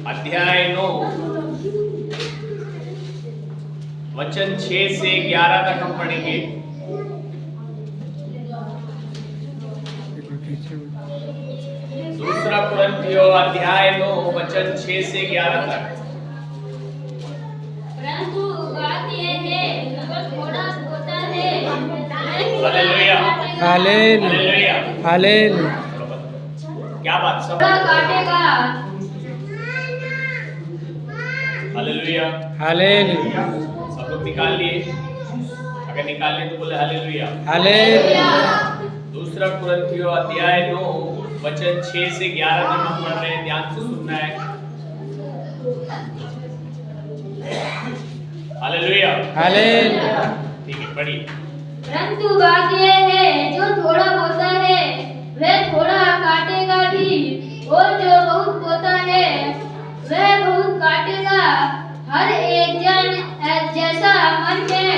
अध्याय 9 वचन 6 से 11 तक हम पढ़ेंगे। दूसरा कुरिन्थियों अध्याय 9 वचन 6 से 11 तक। परंतु बात यह है जो थोड़ा होता है हालेलुया हालेलुया हालेलुया। क्या बात सब थोड़ा काटेगा। हालेलुया हालेलुया सब लोग निकाल लिए? अगर निकाल लिए तो बोले हालेलुया। हालेलुया। दूसरा कुरिन्थियों अध्याय 9 वचन 6 से 11 तक हम पढ़ रहे हैं, ध्यान से सुनना है। Hallelujah hallelujah. ठीक है, पढ़िए। परंतु बात यह है जो थोड़ा बोता है वह थोड़ा काटेगा भी, और जो बहुत बोता है वह बहुत काटेगा। हर एक जन जैसा मन में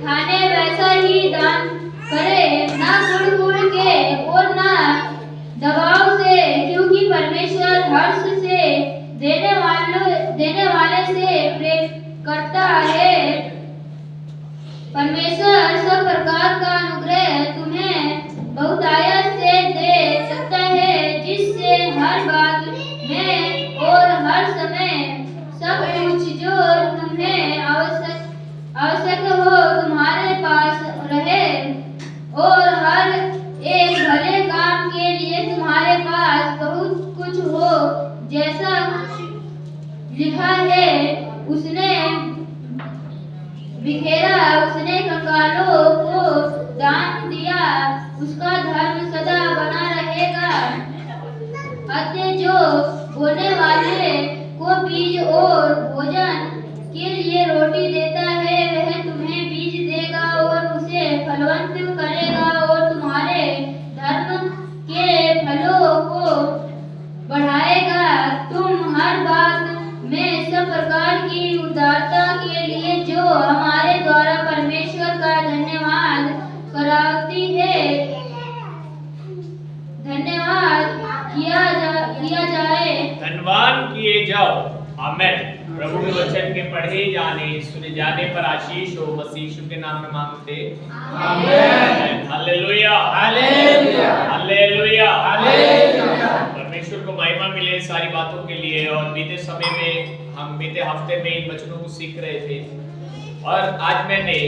ठाने वैसा ही दान करे, ना गुड़ के और ना दबाव से, क्योंकि परमेश्वर हर्ष से देने वाले से प्रेम करता है। परमेश्वर सब प्रकार का अनुग्रह तुम्हें बहुतायत से दे सकता है, जिससे हर बात में और हर समय सब कुछ जो तुम्हें आवश्यक हो तुम्हारे पास रहे, और हर एक भले काम के लिए तुम्हारे पास बहुत कुछ हो, जैसा लिखा है उसने बिखेरा, उसने कंगालों को दान दिया, उसका धर्म सदा बना रहेगा। अतः जो बोने वाले को बीज और भोजन के लिए रोटी देता है वह तुम्हें बीज देगा और उसे फलवंत करेगा, और तुम्हारे धर्म के फलों को बढ़ाएगा। तुम हर बात में सब प्रकार की उदारता के लिए जो हमारे द्वारा परमेश्वर का धन्यवाद कराती है, धन्यवाद किया जाए। धन्यवाद किए जाओ। आमेन। प्रभु के वचन के पढ़े जाने सुने जाने पर आशीष हो, मसीह यीशु के नाम में मांगते amen. Hallelujah hallelujah hallelujah hallelujah. परमेश्वर को महिमा मिले सारी बातों के लिए। और बीते समय में हम बीते हफ्ते में इन वचनों को सीख रहे थे, और आज मैंने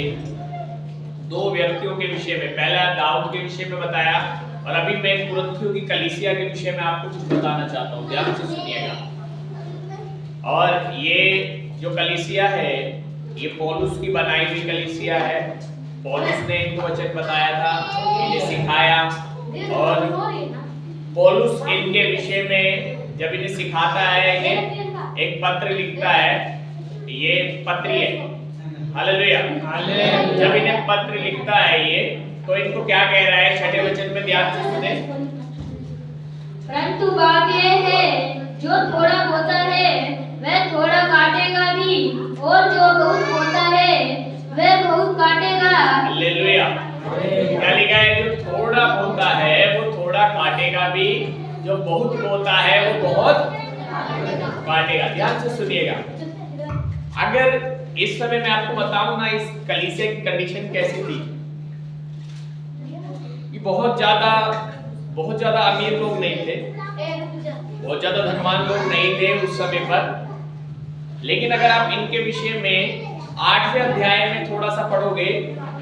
दो व्यक्तियों के विषय में, पहला दाऊद के विषय में बताया, और अभी मैं कुरिन्थियों की कलीसिया के विषय में आपको कुछ बताना चाहता हूँ, ध्यान से सुनिएगा। और ये जो कलीसिया है ये पौलुस की बनाई हुई कलीसिया है। पौलुस ने इनको वचन बताया था, इन्हें सिखाया, और पौलुस इनके विषय में जब इन्हें सिखाता है, इन्हें एक पत्र लिखता है। ये पत्री है। Hallelujah hallelujah. जब इन्हें पत्र लिखता है ये, तो इनको क्या कह रहा है? छठे वचन में ध्यान से सुने। परंतु बात यह है जो थोड़ा बोता है वह थोड़ा काटेगा भी, और जो बहुत बोता है वह बहुत काटेगा। हालेलुया। क्या लिखा है? जो थोड़ा बोता है वो थोड़ा काटेगा भी, जो बहुत बोता है वो बहुत काटेगा। ध्यान से सुनिएगा। अगर इस समय मैं आपको बताऊं ना, इस कलीसिया की कंडीशन कैसी थी। ये बहुत ज्यादा अमीर लोग नहीं थे, बहुत ज्यादा धनवान लोग नहीं थे उस समय पर। लेकिन अगर आप इनके विषय में 8वें अध्याय में थोड़ा सा पढ़ोगे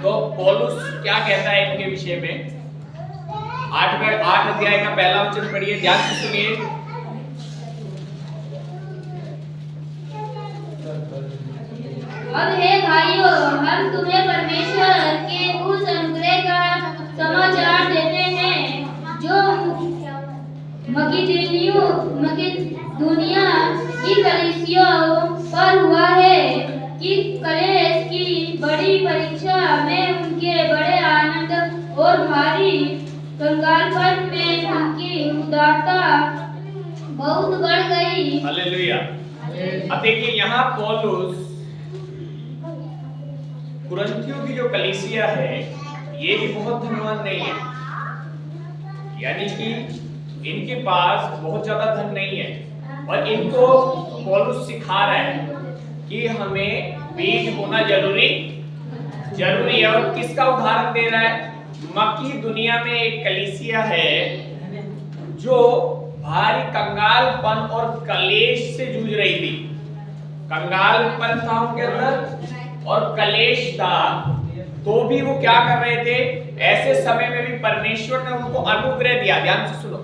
तो पौलुस क्या कहता है इनके विषय में। 8 अध्याय का पहला वचन पढ़िए, ध्यान से सुनिए। अब हे भाइयों, हम तुम्हें परमेश्वर के उस अनुग्रह का समाचार देते हैं जो मकिदुनिया की कलीसियाओं पर हुआ है, कि कलेश की बड़ी परीक्षा में उनके बड़े आनंद और भारी कंगालपन में उनकी उदारता बहुत बढ़ गई। हालेलुया। अब देखिए यहाँ पौलुस कुरिन्थियों की जो कलीसिया है ये भी बहुत धनवान नहीं है, यानी कि इनके पास बहुत ज्यादा धन नहीं है। और इनको पौलुस सिखा रहा है कि हमें बीज बोना जरूरी है। और किसका उदाहरण दे रहा है? मक्की दुनिया में एक कलीसिया है जो भारी कंगालपन और कलेश से जूझ रही थी। कंगालपन था उनके अंदर और कलेश था, तो भी वो क्या कर रहे थे? ऐसे समय में भी परमेश्वर ने उनको अनुग्रह दिया। ध्यान से सुनो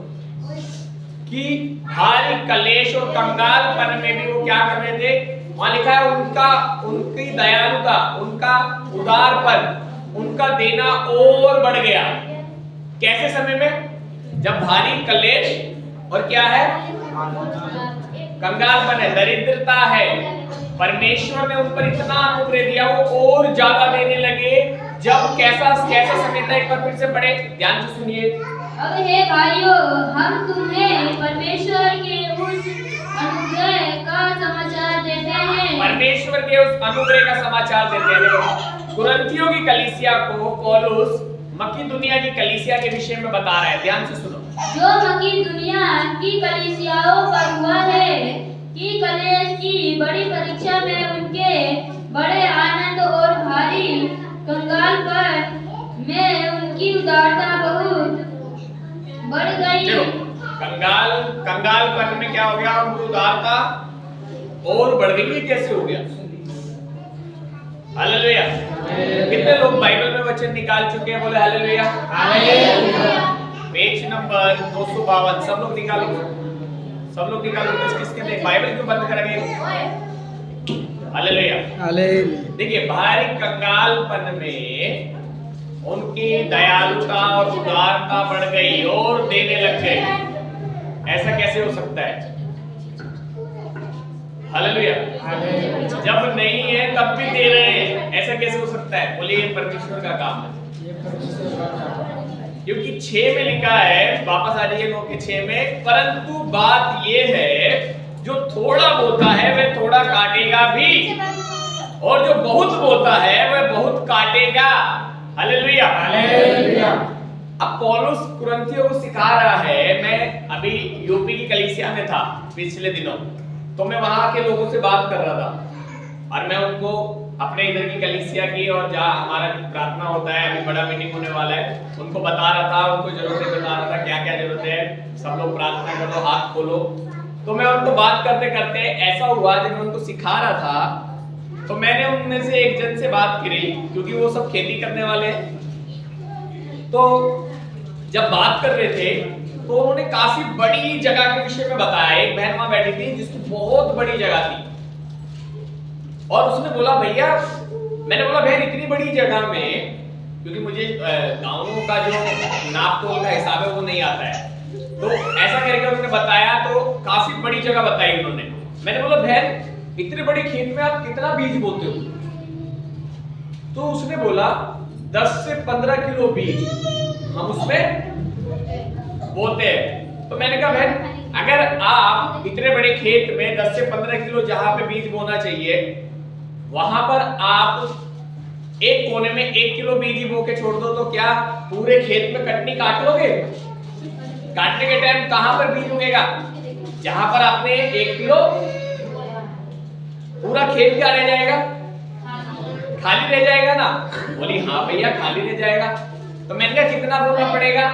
कि भारी कलेश और कंगालपन में भी वो क्या कर रहे थे? वहां लिखा है उनकी दयालुता, उनका उदारपन, उनका देना और बढ़ गया। कैसे समय में? जब भारी कलेश और क्या है? कंगालपन है, दरिद्रता है। परमेश्वर ने उन पर इतना अनुग्रह दिया, वो और ज्यादा देने लगे। जब कैसा समय था? एक बार फिर से पढ़े, ध्यान से सुनिए। अब हे भाइयों, हम तुम्हें परमेश्वर के उस अनुग्रह का समाचार देते हैं। परमेश्वर के उस अनुग्रह का समाचार देते हैं। कुरिन्थियों की कलीसिया को पौलुस मक्की दुनिया की कलीसिया के विषय में बता रहा है। ध्यान से सुनो। जो मक्की दुनिया की कलीसियाओं पर हुआ है कि कलेश की बड़ी परीक्षा में उनके बड़े आनंद और भारी कंगालपन में उनकी उदारता बहुत बढ़ गई। कंगालपन में क्या हो गया? उनकी उदारता और बढ़ गई। कैसे हो गया? हालेलुया। कितने लोग बाइबल में वचन निकाल चुके हैं? बोले हालेलुया। पेज नंबर 252 सब लोग निकालो। किसके लिए बाइबल क्यों बंद कर गए? हालेलुया। देखिए, भारी कंगालपन में उनकी दयालुता और उदारता बढ़ गई और देने लग गए। ऐसा कैसे हो सकता है? हालेलुया। जब नहीं है तब भी दे रहे हैं, ऐसा कैसे हो सकता है? बोलिए, परमेश्वर का काम है। क्योंकि 6 में लिखा है, वापस आ जाइए 9 के 6 में, परंतु बात ये है जो थोड़ा बोता है वह थोड़ा काटेगा भी, और जो बहुत बोता है वह बहुत काटेगा। हालेलुया। अब पौलुस कुरिन्थियों को सिखा रहा है। मैं अभी यूपी की कलीसिया में था पिछले दिनों, तो मैं वहां के लोगों से बात कर रहा था और मैं उनको अपने इधर की कलीसिया की और जहाँ हमारा प्रार्थना होता है, अभी बड़ा मीटिंग होने वाला है, उनको बता रहा था, उनको जरूरतें बता रहा था, क्या क्या जरूरत है, सब लोग प्रार्थना करो, हाथ खोलो। तो मैं उनको बात करते करते ऐसा हुआ, जब मैं उनको सिखा रहा था तो मैंने उनमें से एक जन से बात करी, क्योंकि वो सब खेती करने वाले हैं। तो जब बात कर रहे थे तो उन्होंने काफी बड़ी जगह के विषय में बताया। एक बहन वहां बैठी थी जिसकी बहुत बड़ी जगह थी, और उसने बोला, भैया, मैंने बोला, बहन, इतनी बड़ी जगह में, क्योंकि मुझे गांवों का जो नाप तोल का हिसाब है वो नहीं आता है, तो ऐसा करके उन्होंने बताया, तो काफी बड़ी जगह बताई उन्होंने। मैंने बोला, बहन, इतने बड़े खेत में आप कितना बीज बोते हो? तो उसने बोला 10 से 15 किलो बीज हम उसमें बोते हैं। तो मैंने कहा, बहन, अगर आप इतने बड़े खेत में 10 से 15 किलो जहां पे बीज बोना चाहिए, वहां पर आप एक कोने में 1 किलो बीज ही बो के छोड़ दो, तो क्या पूरे खेत में कटनी काट लोगे? काटने के टाइम कहां पर बीज उगेगा? जहां पर आपने 1 किलो, पूरा खेत क्या रह जाएगा? खाली रह जाएगा ना। बोली, हाँ भैया, खाली रह जाएगा। तो मैंने कहा, कितना बोना पड़ेगा?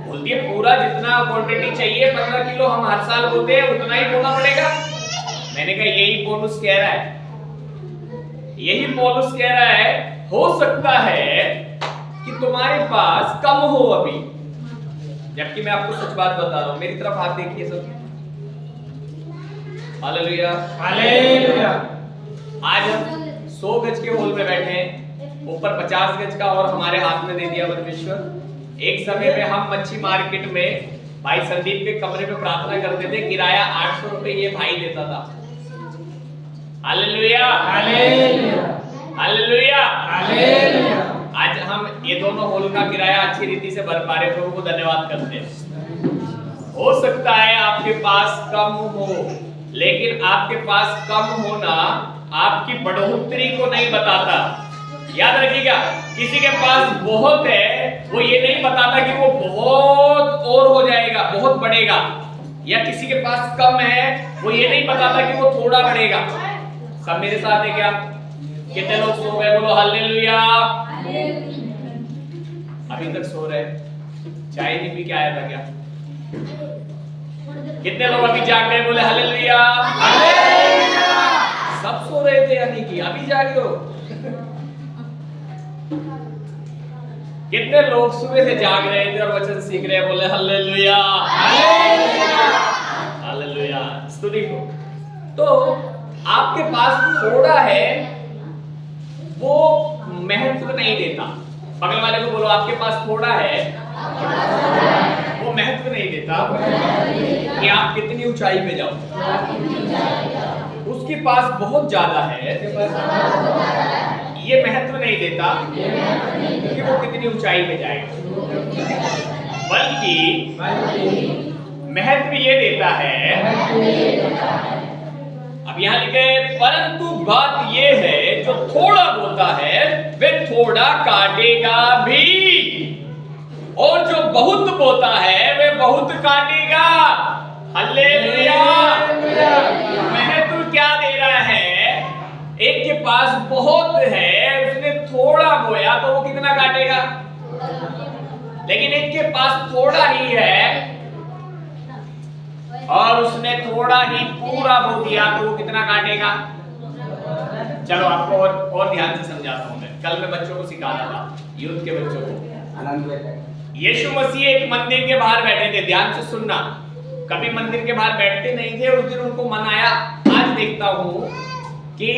बोलती है, पूरा जितना क्वांटिटी चाहिए 15 किलो हम हर साल बोते हैं, उतना ही बोना पड़ेगा। मैंने कहा, यही पौलुस कह रहा है, यही पौलुस कह रहा है, हो सकता है कि तुम्हारे पास कम हो अभी, जबकि मैं आपको सच बात बता रहा हूं। मेरी तरफ हाथ देखिए सब। Hallelujah, hallelujah. आज हम 100 गज के हॉल में बैठे हैं, ऊपर 50 गज का और हमारे हाथ में दे दिया परमेश्वर। एक समय में हम मच्छी मार्केट में भाई संदीप के कमरे में प्रार्थना करते थे, किराया 800 रुपए ये भाई देता था। Hallelujah, hallelujah, hallelujah, hallelujah. आज हम ये दोनों हॉल का किराया अच्छी रीति से भर पा रहे, प्रभु को धन्यवाद करते हैं। हो सकता है आपके पास कम हो, लेकिन आपके पास कम होना आपकी बढ़ोतरी को नहीं बताता। याद रखिएगा, किसी के पास बहुत है, वो ये नहीं बताता कि वो बहुत और हो जाएगा, बहुत बढ़ेगा। या किसी के पास कम है, वो ये नहीं बताता कि वो थोड़ा बढ़ेगा। सब मेरे साथ है क्या? कितने लोग सो गए? बोलो हालेलुया। अभी तक सो रहे? चाय नहीं पी के आया था क्या? कितने लोग अभी जाग गए? बोले हालेलुया। सब सो रहे थे यानी कि अभी जागे हो? कितने लोग सुबह से जाग रहे थे और वचन सीख रहे हैं? बोले हालेलुया। हालेलुया। स्तुति को। तो आपके पास थोड़ा है वो महत्व नहीं देता। बगल वाले को बोलो आपके पास थोड़ा है वो महत्व नहीं देता कि आप कितनी ऊंचाई पे जाओ। उसके पास बहुत ज्यादा है ये महत्व नहीं देता कि वो कितनी ऊंचाई पे जाएगा, बल्कि महत्व ये देता है। अब यहाँ लिखे परंतु बात ये है जो थोड़ा बोलता है वे थोड़ा काटेगा भी, और जो बहुत बोता है वे बहुत काटेगा। हालेलुया। महत्व क्या दे रहा है? एक के पास बहुत है, उसने थोड़ा बोया तो वो कितना काटेगा, लेकिन एक के पास थोड़ा ही है और उसने थोड़ा ही पूरा बो दिया तो वो कितना काटेगा। चलो आपको और ध्यान से समझाता हूं मैं। कल मैं बच्चों को सिखा रहा था, यूथ के बच्चों को। यीशु मसीह एक मंदिर के बाहर बैठे थे, ध्यान से सुनना। कभी मंदिर के बाहर बैठते नहीं थे, उस दिन उनको मन आया। आज देखता हूं कि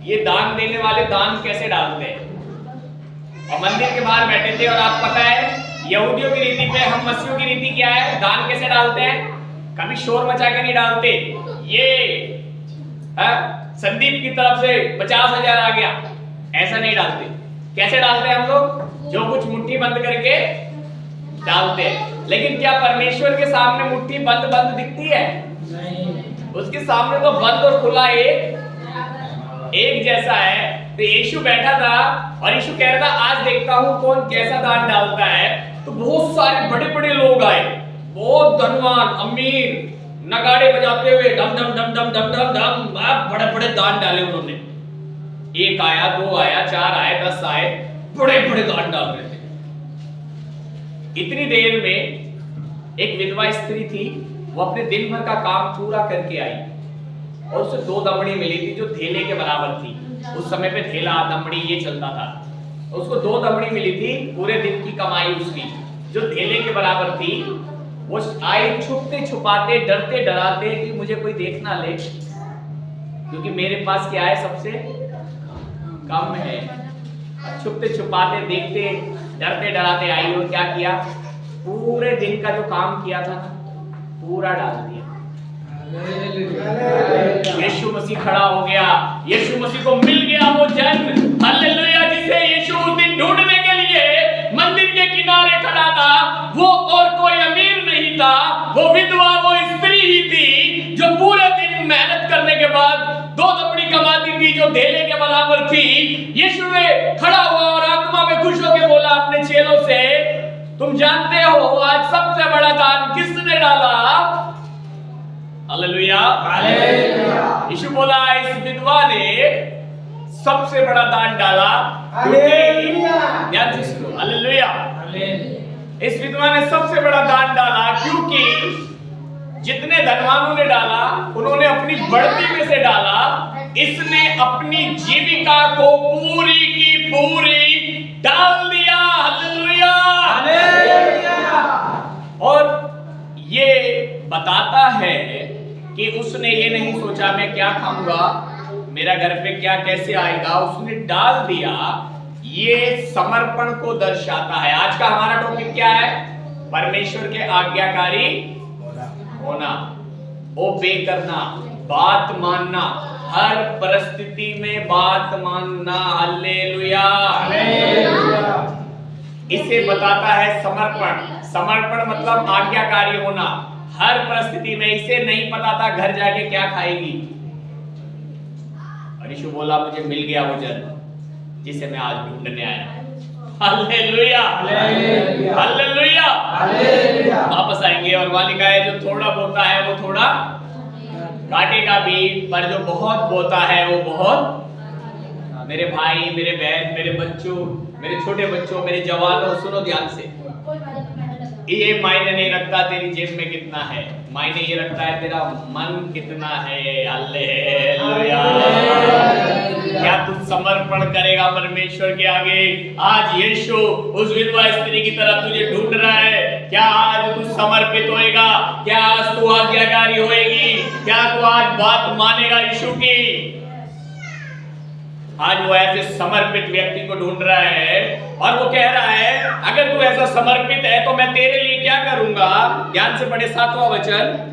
ये दान देने वाले दान कैसे डालते हैं, और मंदिर के बाहर बैठे थे। और आप पता है यहूदियों की रीति पे हम मसीहों की रीति क्या है? दान कैसे डालते हैं? कभी शोर मचा के नहीं डालते। ये संदीप की तरफ से 50,000 आ गया, ऐसा नहीं डालते। कैसे डालते हैं हम लोग? जो कुछ मुट्ठी बंद करके डालते हैं। लेकिन क्या परमेश्वर के सामने मुट्ठी बंद बंद दिखती है? नहीं। उसके सामने तो बंद और खुला एक जैसा है। तो यीशु बैठा था और यीशु कह रहा था आज देखता हूं कौन कैसा दान डालता है। तो बहुत सारे बड़े बड़े लोग आए, बहुत धनवान अमीर, नगाड़े बजाते हुए डम डम डम डम डम डम डम, बड़े बड़े दान डाले उन्होंने। एक आया, 2 आया, 4 आए, 10 आए, बड़े बड़े दान डाल रहे थे। इतनी देर में एक विधवा स्त्री थी, वो अपने दिन भर का काम पूरा करके आई और उसे 2 दमड़ी मिली थी जो धेले के बराबर थी। उस समय पे धेला दमड़ी ये चलता था। उसको 2 दमड़ी मिली थी, पूरे दिन की कमाई उसकी जो धेले के बराबर थी। वो आई छुपते छुपाते, डरते डराते कि मुझे कोई देख ना ले, क्योंकि मेरे पास क्या है? सबसे कम है। छुपते छुपाते, देखते डरते डराते आई और क्या किया? पूरे दिन का जो काम किया था ना पूरा डाल दिया। यीशु मसीह खड़ा हो गया, यीशु मसीह को मिल गया वो जन, हालेलुया, जिसे यीशु उस दिन ढूंढने के लिए मंदिर के किनारे खड़ा था। वो और कोई अमीर नहीं था, वो विधवा, वो स्त्री ही थी जो पूरे दिन मेहनत करने के बाद 2 दमड़ी कमाती थी जो धेले के बराबर थी। यीशु ने खड़ा हुआ और आत्मा में खुश होकर बोला अपने चेलों से, तुम जानते हो आज सबसे बड़ा दान किसने डाला? हालेलुया। यीशु बोला इस विधवा ने सबसे बड़ा दान डाला। ध्यान से सुनो, हालेलुया। इस विधवा ने सबसे बड़ा दान डाला क्योंकि जितने धनवानों ने डाला उन्होंने अपनी बढ़ती में से डाला, इसने अपनी जीविका को पूरी की पूरी डाल दिया। हालेलुया। और ये बताता है कि उसने ये नहीं सोचा मैं क्या खाऊंगा, मेरा घर पे क्या कैसे आएगा, उसने डाल दिया। ये समर्पण को दर्शाता है। आज का हमारा टॉपिक क्या है? परमेश्वर के आज्ञाकारी होना, ओबे करना, बात मानना, हर परिस्थिति में बात मानना। हालेलुया। इसे बताता है समर्पण। समर्पण मतलब आज्ञाकारी होना हर परिस्थिति में। इसे नहीं पता था घर जाके क्या खाएगी, और यीशु बोला मुझे मिल गया वो जन जिसे मैं आज ढूंढने आया। हालेलुया। हालेलुया। वापस आएंगे और वहां लिखा है जो थोड़ा बोता है वो थोड़ा काटेगा भी, पर जो बहुत बोता है वो बहुत। मेरे भाई, मेरे बहन, मेरे बच्चों, मेरे छोटे बच्चों, मेरे जवानों, सुनो ध्यान से। ये मायने नहीं रखता तेरी जेब में कितना है, मायने ये रखता है तेरा मन कितना है। हालेलुया। क्या तू समर्पण करेगा परमेश्वर के आगे? आज यीशु उस विधवा स्त्री की तरह तुझे ढूंढ रहा है। क्या आज तू समर्पित होएगा? क्या आज तू आज्ञाकारी होएगी? क्या तू आज बात मानेगा यीशु की? आज वो ऐसे समर्पित व्यक्ति को ढूंढ रहा है और वो कह रहा है अगर तू ऐसा समर्पित है तो मैं तेरे लिए क्या करूंगा। ध्यान से पढ़े 7वां वचन।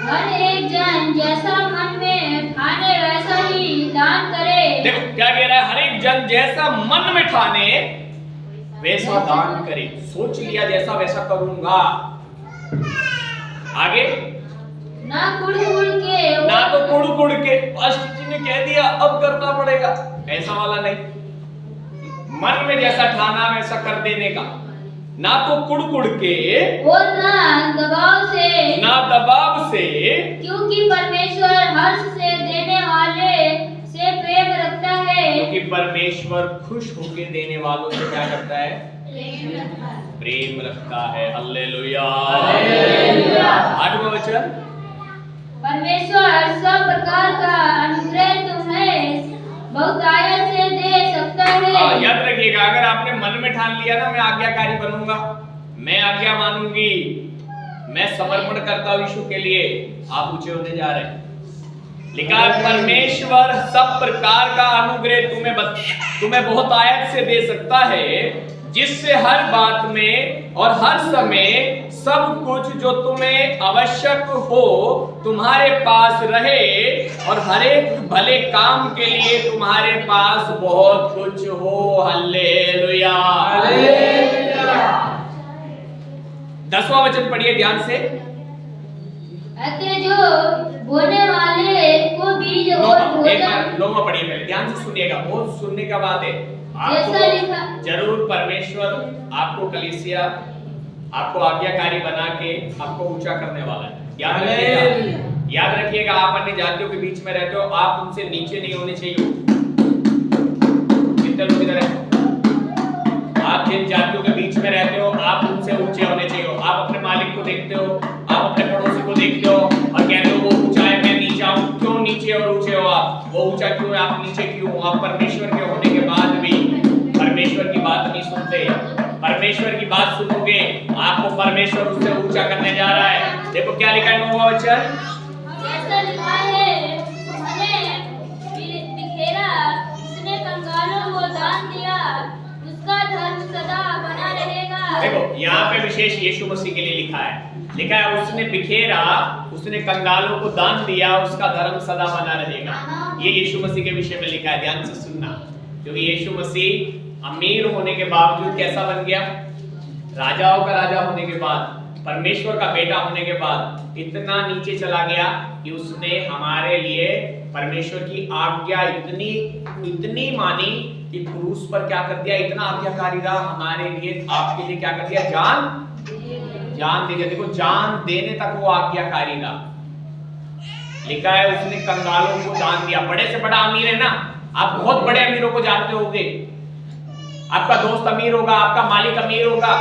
हर एक जन जैसा मन में ठाने वैसा ही दान करे। देखो क्या कह रहा है, हर एक जन जैसा मन में ठाने वैसा दान करे। सोच लिया जैसा वैसा करूंगा। आगे ना कुड़ के, ना तो कुड़ के पास्टर जी ने कह दिया अब करना पड़ेगा, ऐसा वाला नहीं। मन में जैसा ठाना वैसा कर देने का। ना तो कुड़ के और ना दबाव से, ना दबाव से, क्योंकि परमेश्वर हर्ष से देने वाले से प्रेम रखता है। क्योंकि परमेश्वर खुश होकर देने वालों से क्या करता है? प्रेम रखता है। हालेलुया। 8वां वचन। परमेश्वर सब प्रकार का अनुग्रह तुम्हें बहुतायत से दे सकता है। याद रखिएगा, अगर आपने मन में ठान लिया ना मैं आज्ञाकारी बनूंगा, मैं आज्ञा मानूंगी, मैं समर्पण करता हूं यीशु के लिए, आप ऊंचे होने जा रहे हैं। लिखा है परमेश्वर सब प्रकार का अनुग्रह तुम्हें बहुतायत से दे सकता है, जिससे हर बात में और हर समय सब कुछ जो तुम्हें आवश्यक हो तुम्हारे पास रहे, और हर एक भले काम के लिए तुम्हारे पास बहुत कुछ हो। हालेलुया। 10वां वचन पढ़िए ध्यान से। अतः जो बोने वाले को बीज और भोजन। 9वां पढ़िए पहले, ध्यान से सुनिएगा, बहुत सुनने का बात है। जैसा लिखा जरूर परमेश्वर आपको कलीसिया, आपको आज्ञाकारी बना के आपको ऊंचा करने वाला है। याद रखिएगा, याद रखिएगा, आप अन्य जातियों के बीच में रहते हो, आप उनसे नीचे नहीं होने चाहिए। कितने लोग इधर हैं? आप जिन जातियों के बीच में रहते हो आप उनसे ऊंचे होने चाहिए। आप अपने मालिक को देखते हो, आप अपने पड़ोसी को देखते हो और कहते हो वो ऊंचा है मैं नीचा हूं। क्यों नीचे और ऊंचे हो आप? वो ऊंचा क्यों है, आप नीचे क्यों? आप परमेश्वर के होने के बाद भी परमेश्वर की बात नहीं सुनते। परमेश्वर की बात सुनोगे आपको परमेश्वर उससे ऊंचा करने जा रहा है। देखो क्या लिखा है 9वां वचन। जैसा लिखा है उसने बिखेरा, उसने कंगालों को दान दिया, उसका धर्म सदा बना रहेगा। देखो यहाँ पे विशेष यीशु मसीह के लिए लिखा है, लिखा है उसने बिखेरा, उसने कंगालों को दान दिया, उसका धर्म सदा बना रहेगा। ये यीशु मसीह के विषय में लिखा है, ध्यान से सुनना। क्योंकि यीशु मसीह अमीर होने के बावजूद कैसा बन गया? राजाओं का राजा होने के बाद, परमेश्वर का बेटा होने के बाद इतना नीचे चला गया कि उसने हमारे लिए परमेश्वर की आज्ञा इतनी मानी कि क्रूस पर क्या कर दिया? इतना आज्ञाकारी रहा हमारे लिए, आपके लिए क्या कर दिया? जान दे दिया। देखो जान देने तक वो आज्ञाकारी रहा। लिखा है उसने कंगालों को दान दिया। बड़े से बड़ा अमीर है ना, आप बहुत बड़े अमीरों को जानते होंगे, आपका दोस्त अमीर होगा, आपका मालिक अमीर होगा,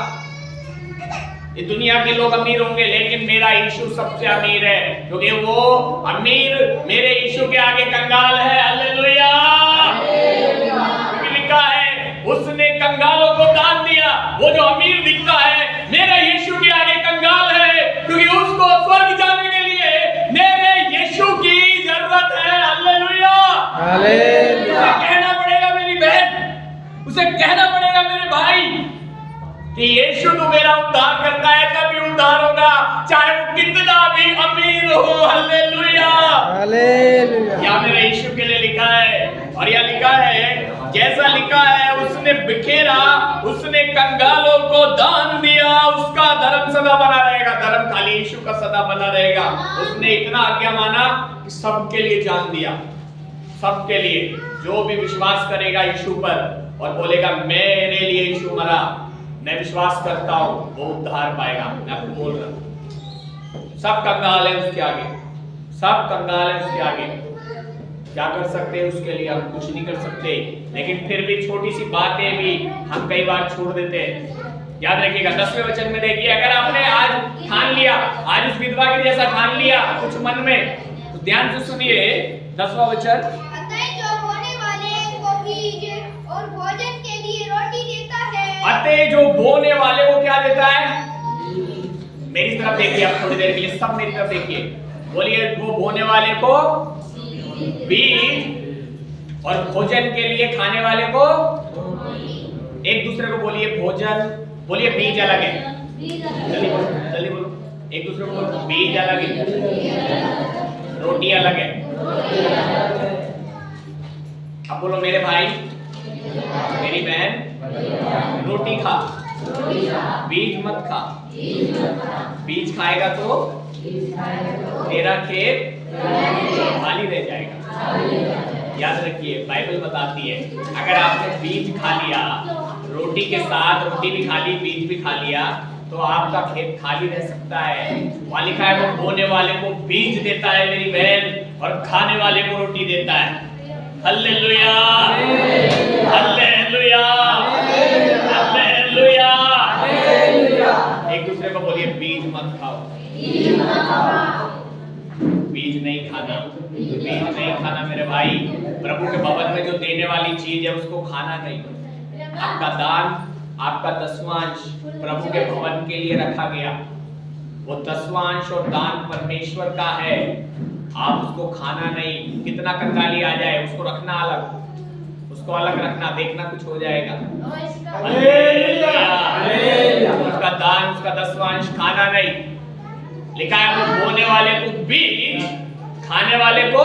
ये दुनिया के लोग अमीर होंगे, लेकिन मेरा यीशु सबसे अमीर है, क्योंकि वो अमीर मेरे यीशु के आगे कंगाल है। हालेलुया। लिखा है उसने कंगालों को दान दिया। वो जो अमीर दिखता है मेरे यीशु के आगे कंगाल है, क्योंकि उसको स्वर्ग जाने के लिए मेरे यीशु की जरूरत है। हालेलुया। उसे कहना पड़ेगा मेरी बहन, उसे कहना पड़ेगा मेरे भाई कि यीशु तो मेरा उद्धार करता है, तभी उद्धार होगा, चाहे वो कितना भी अमीर हो। हालेलुया। या मेरे यीशु के लिए लिखा है, और यह लिखा है जैसा लिखा है उसने बिखेरा, उसने कंगालों को दान दिया, उसका धर्म सदा बना रहेगा। धर्म खाली यीशु का सदा बना रहेगा। उसने इतना आज्ञा माना कि सबके लिए जान दिया, सबके लिए। जो भी विश्वास करेगा यीशु पर और बोलेगा मेरे लिए यीशु मरा, मैं विश्वास करता हूं वो उद्धार पाएगा। मैं आपको बोल रहा हूं, सब कंगाल है उसके आगे, सब कंगाल है उसके आगे। क्या कर सकते हैं उसके लिए? हम कुछ नहीं कर सकते, लेकिन फिर भी छोटी सी बातें भी हम कई बार छोड़ देते हैं। याद रखिएगा 10वें वचन में देखिए, अगर आपने आज ठान लिया, आज उस विधवा के जैसा ठान लिया कुछ मन में, तो ध्यान से सुनिए 10वां वचन। अतः जो बोने वाले को बीज और भोजन के लिए रोटी देता है। अतः जो बोने वाले को क्या देता है? मेरी तरफ देखिए आप थोड़ी देर के लिए, सब मेरी तरफ देखिए, बोलिए वो बोने वाले को बीज और भोजन के लिए खाने वाले को, एक दूसरे को बोलिए भोजन, बोलिए बीज अलग है, जल्दी बोलो, एक दूसरे को बोलो बीज अलग है, रोटी अलग है। अब बोलो मेरे भाई मेरी बहन रोटी खा, बीज मत खा। बीज खाएगा तो तेरा खेत खाली रह जाएगा। याद रखिए बाइबल बताती है, अगर आपने बीज खा लिया, रोटी के साथ रोटी भी खा ली, बीज भी खा लिया, तो आपका खेत खाली रह सकता है। वहां लिखा है वो बोने वाले को बीज देता है मेरी बहन, और खाने वाले को रोटी देता है। Hallelujah, hallelujah, hallelujah. एक दूसरे को बोलिए बीज मत खाओ, बीज नहीं खाना, बीज नहीं खाना मेरे भाई। प्रभु के भवन में जो देने वाली चीज है उसको खाना नहीं। आपका दान, आपका दसवांश प्रभु के भवन के लिए रखा गया। वो दसवांश और दान परमेश्वर का है, आप उसको खाना नहीं। कितना कंगाली आ जाए उसको रखना अलग, उसको अलग रखना, देखना कुछ हो जाएगा। उसका दान, उसका दसवांश खाना नहीं। लिखा है वो बोने वाले को बीज, खाने वाले को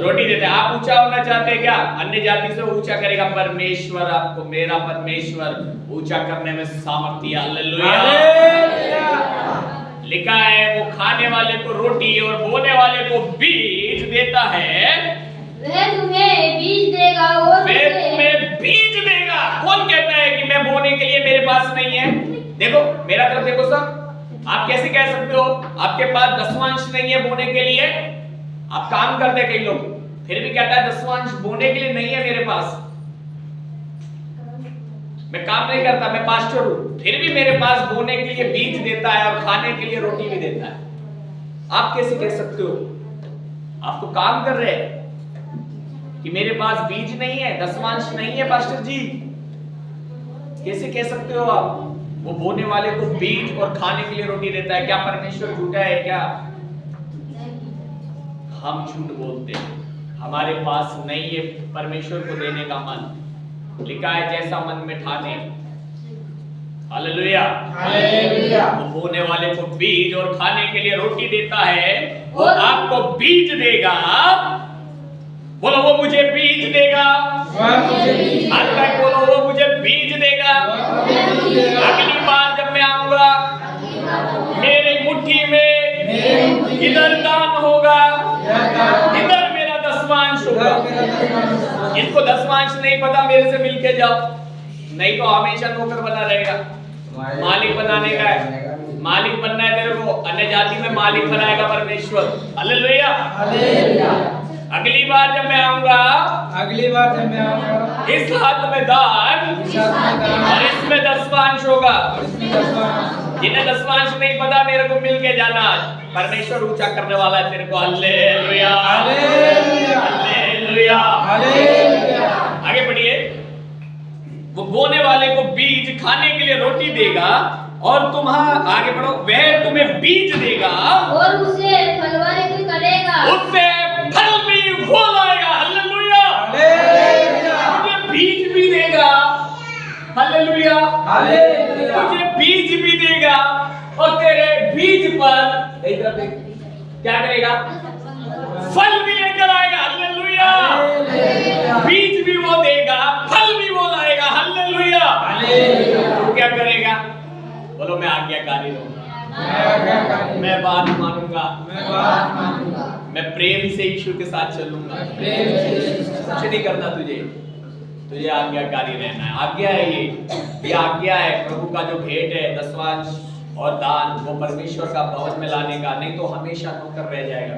रोटी देते हैं। आप ऊंचा होना चाहते हैं क्या? अन्य जाति से ऊंचा करेगा परमेश्वर आपको। मेरा परमेश्वर ऊंचा करने में सामर्थ्य। हालेलुया। लिखा है वो खाने वाले को रोटी और बोने वाले को बीज देता है। वह तुम्हें बीज देगा और वह तुम्हें बीज देगा। कौन कहता है कि मैं बोने के लिए मेरे पास नहीं है? देखो मेरा तरफ देखो सब। आप कैसे कह सकते हो आपके पास दसवांश नहीं है बोने के लिए? आप काम करते कई लोग, फिर भी कहता है दसवांश बोने के लिए नहीं है मेरे पास। मैं काम नहीं करता, मैं पास्टर हूं, फिर भी मेरे पास बोने के लिए बीज देता है और खाने के लिए रोटी भी देता है। आप कैसे कह सकते हो? आप तो काम कर रहे हैं कि मेरे पास बीज नहीं है, दसवांश नहीं है पास्टर जी। कैसे कह सकते हो आप? वो बोने वाले को बीज और खाने के लिए रोटी देता है। क्या परमेश्वर झूठा है क्या? हम झूठ बोलते हैं, हमारे पास नहीं है परमेश्वर को देने का मन। लिखा है जैसा मन में ठाने। Hallelujah, hallelujah. वो बोने वाले को बीज और खाने के लिए रोटी देता है। वो आपको बीज देगा। बोलो वो मुझे बीज देगा। बोलो वो मुझे बीज देगा। अगली बार जब मैं आऊंगा मेरी मुट्ठी में इधर दान होगा, इधर मेरा दसवांश होगा। जिसको दसवांश नहीं पता मेरे से मिलके जाओ, नहीं तो हमेशा नौकर बना रहेगा। मालिक बनाने का है, मालिक बनना है तेरे को। अन्य जाति में मालिक बनाएगा परमेश्वर। Hallelujah, hallelujah. अगली बार जब मैं आऊंगा, इस हाथ में दान और इसमें दसवांश होगा। जिन्हें दसवांश नहीं पता मेरे को मिल के जाना। परमेश्वर ऊंचा करने वाला है तेरे को। Hallelujah, hallelujah, hallelujah. आगे बढ़िए। वो बोने वाले को बीज, खाने के लिए रोटी देगा, और तुम्हारा आगे बढ़ो, वह तुम्हें बीज देगा और उसे फलवारी भी करेगा, उससे फल भी वो लाएगा। Hallelujah, hallelujah. मुझे बीज भी देगा। Hallelujah, hallelujah. मुझे बीज भी देगा और तेरे बीज पर इधर देख क्या करेगा? फल भी लेकर आएगा। हालेलुया, बीज भी वो देगा, फल भी वो लाएगा। Hallelujah, hallelujah. तो क्या करेगा? बोलो मैं आज्ञाकारी रहूंगा, मैं बात मानूंगा, मैं प्रेम से यीशु के साथ चलूंगा। कुछ नहीं करना तुझे, तुझे आज्ञाकारी रहना है। आज्ञा है ये आज्ञा है। प्रभु का जो भेंट है दसवांश और दान, वो परमेश्वर का भवन में लाने का, नहीं तो हमेशा नौकर रह जाएगा।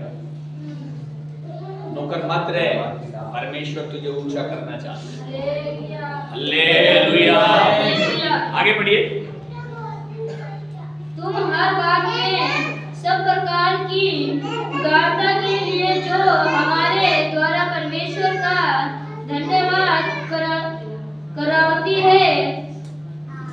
नौकर मत रहे, परमेश्वर तुझे ऊंचा करना चाहता है। हालेलुया। आगे बढ़िए। तुम हर बात में सब प्रकार की उदारता के लिए जो हमारे द्वारा परमेश्वर का धन्यवाद कराती है,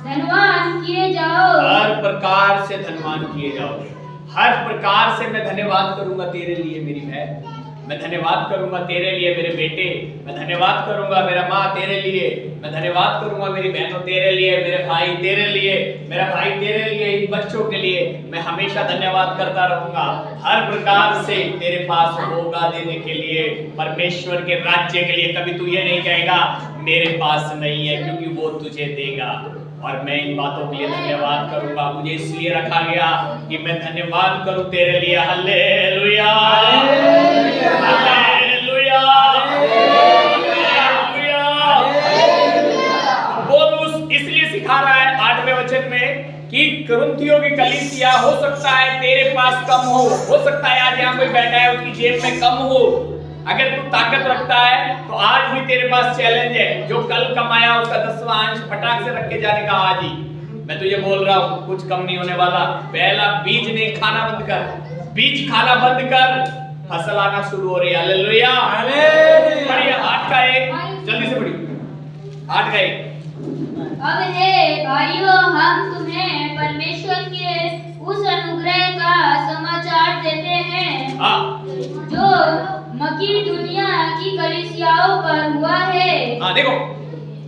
धन्यवाद किए जाओ। हर प्रकार से धन्यवाद किए जाओगे। हर प्रकार से मैं धन्यवाद करूंगा तेरे लिए मेरी बहन, मैं धन्यवाद करूंगा तेरे लिए मेरे बेटे, मैं धन्यवाद करूंगा मेरा माँ तेरे लिए, मैं धन्यवाद करूंगा मेरी बहनों तेरे लिए, मेरे भाई तेरे लिए, मेरा भाई तेरे लिए, इन बच्चों के लिए मैं हमेशा धन्यवाद करता रहूंगा। हर प्रकार से तेरे पास होगा देने के लिए, परमेश्वर के राज्य के लिए। कभी तू ये नहीं कहेगा मेरे पास नहीं है, क्योंकि वो तुझे देगा। और मैं इन बातों के लिए धन्यवाद करूंगा। मुझे इसलिए रखा गया कि मैं धन्यवाद करूं तेरे लिए। Hallelujah, hallelujah, hallelujah. पौलुस इसलिए सिखा रहा है 8वें वचन में कि कुरिन्थियों की कलीसिया हो सकता है तेरे पास कम हो सकता है आज यहाँ कोई बैठा है उसकी जेब में कम हो। अगर तू ताकत रखता है तो आज भी तेरे पास चैलेंज है। जो कल कमाया उसका 10वां अंश फटाक से रख के जाने का आज ही। मैं तुझे बोल रहा हूँ कुछ कम नहीं होने वाला। पहला बीज नहीं खाना बंद कर, बीज खाना बंद कर, फसल आना शुरू हो रही है। Hallelujah, hallelujah. पढ़िए 8 का 1, जल्दी से पढ़िए 8 का 1। अब हे भाइयों, हम तुम्हें परमेश्वर के उस अनुग्रह का समाचार देते हैं जो मकी दुनिया की कलीसियाओं पर हुआ है। देखो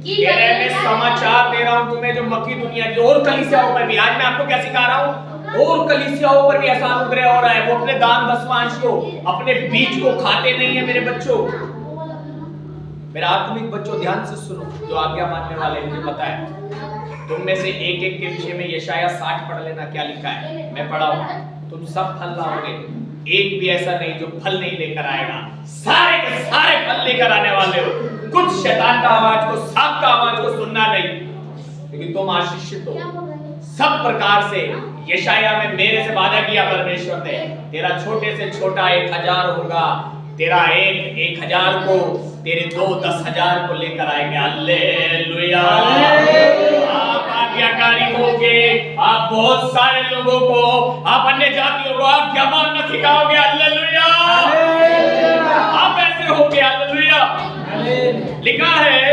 मैं समाचार दे रहा हूँ तुम्हें जो मकी दुनिया की और कलीसियाओं पर भी। आज मैं आपको क्या सिखा रहा हूँ, और कलीसियाओं पर भी ऐसा अनुग्रह हो रहा है। वो अपने दान 10वां अंश को, अपने बीज को खाते नहीं है। मेरे बच्चों, मेरे आत्मिक बच्चों, ध्यान से सुनो, जो आज्ञा मानने वाले मुझे पता है तुम में से एक के विषय में यशाया 60 पढ़ लेना क्या लिखा है। मैं पढ़ा हूं, तुम सब फल लाओगे, एक भी ऐसा नहीं जो फल नहीं लेकर आएगा। सारे के सारे फल लेकर आने वाले हो। कुछ शैतान का आवाज को, सांप का आवाज को सुनना नहीं, लेकिन तुम आशीषित हो सब प्रकार से। यशाया में मेरे से वादा किया परमेश्वर ने, तेरा छोटे से छोटा 1000 होगा, तेरा 1000 को, तेरे 2 10,000 को लेकर आएंगे। हालेलुया। आप आज्ञाकारी होगे, आप बहुत सारे लोगों को, आप अन्य जातियों को आज्ञा मानना सिखाओगे। हालेलुया, आप ऐसे होगे। हालेलुया। लिखा है,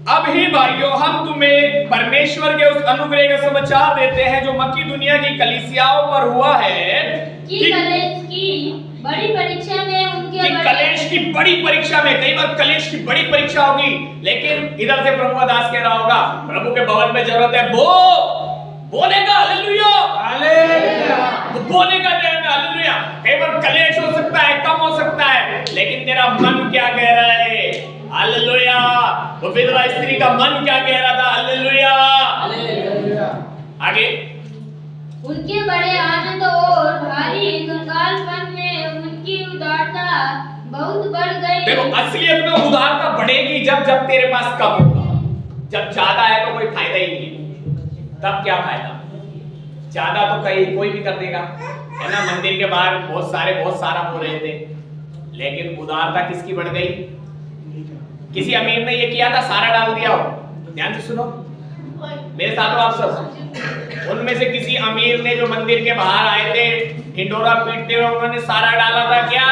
अब ही भाइयों हम तुम्हें परमेश्वर के उस अनुग्रह का समाचार देते हैं जो मकी दुनिया की कलीसियाओं पर हुआ है कि कलेश की बड़ी परीक्षा में उनके कलेश की बड़ी परीक्षा में। कई बार कलेश की बड़ी परीक्षा होगी, लेकिन इधर से प्रभु दास कह रहा होगा प्रभु के भवन में जरूरत है वो बोलेगा। Hallelujah, hallelujah. बोलेगा हालेलुया। कई बार कलेश हो सकता है, कम हो सकता है, लेकिन तेरा मन क्या कह रहा है। हालेलुया। वो विधवा स्त्री का मन क्या कह रहा था। Hallelujah, hallelujah. आगे, उनके बड़े आनंद और भारी कंगालपन में उनकी उदारता बहुत बढ़ गई। देखो असलियत में उदारता बढ़ेगी जब तेरे पास कम होगा। जब ज्यादा है तो कोई फायदा ही नहीं, तब क्या फायदा। ज्यादा तो कोई भी कर देगा, है ना। मंदिर के बाहर बहुत सारा हो रहे थे, लेकिन उदारता किसकी बढ़ गई। किसी अमीर ने ये किया था, सारा डाल दिया हो। ध्यान से सुनो मेरे साथ हो आप सब। उनमें से किसी अमीर ने जो मंदिर के बाहर आए थे ढिंडोरा पीटते हुए, उन्होंने सारा डाला था क्या।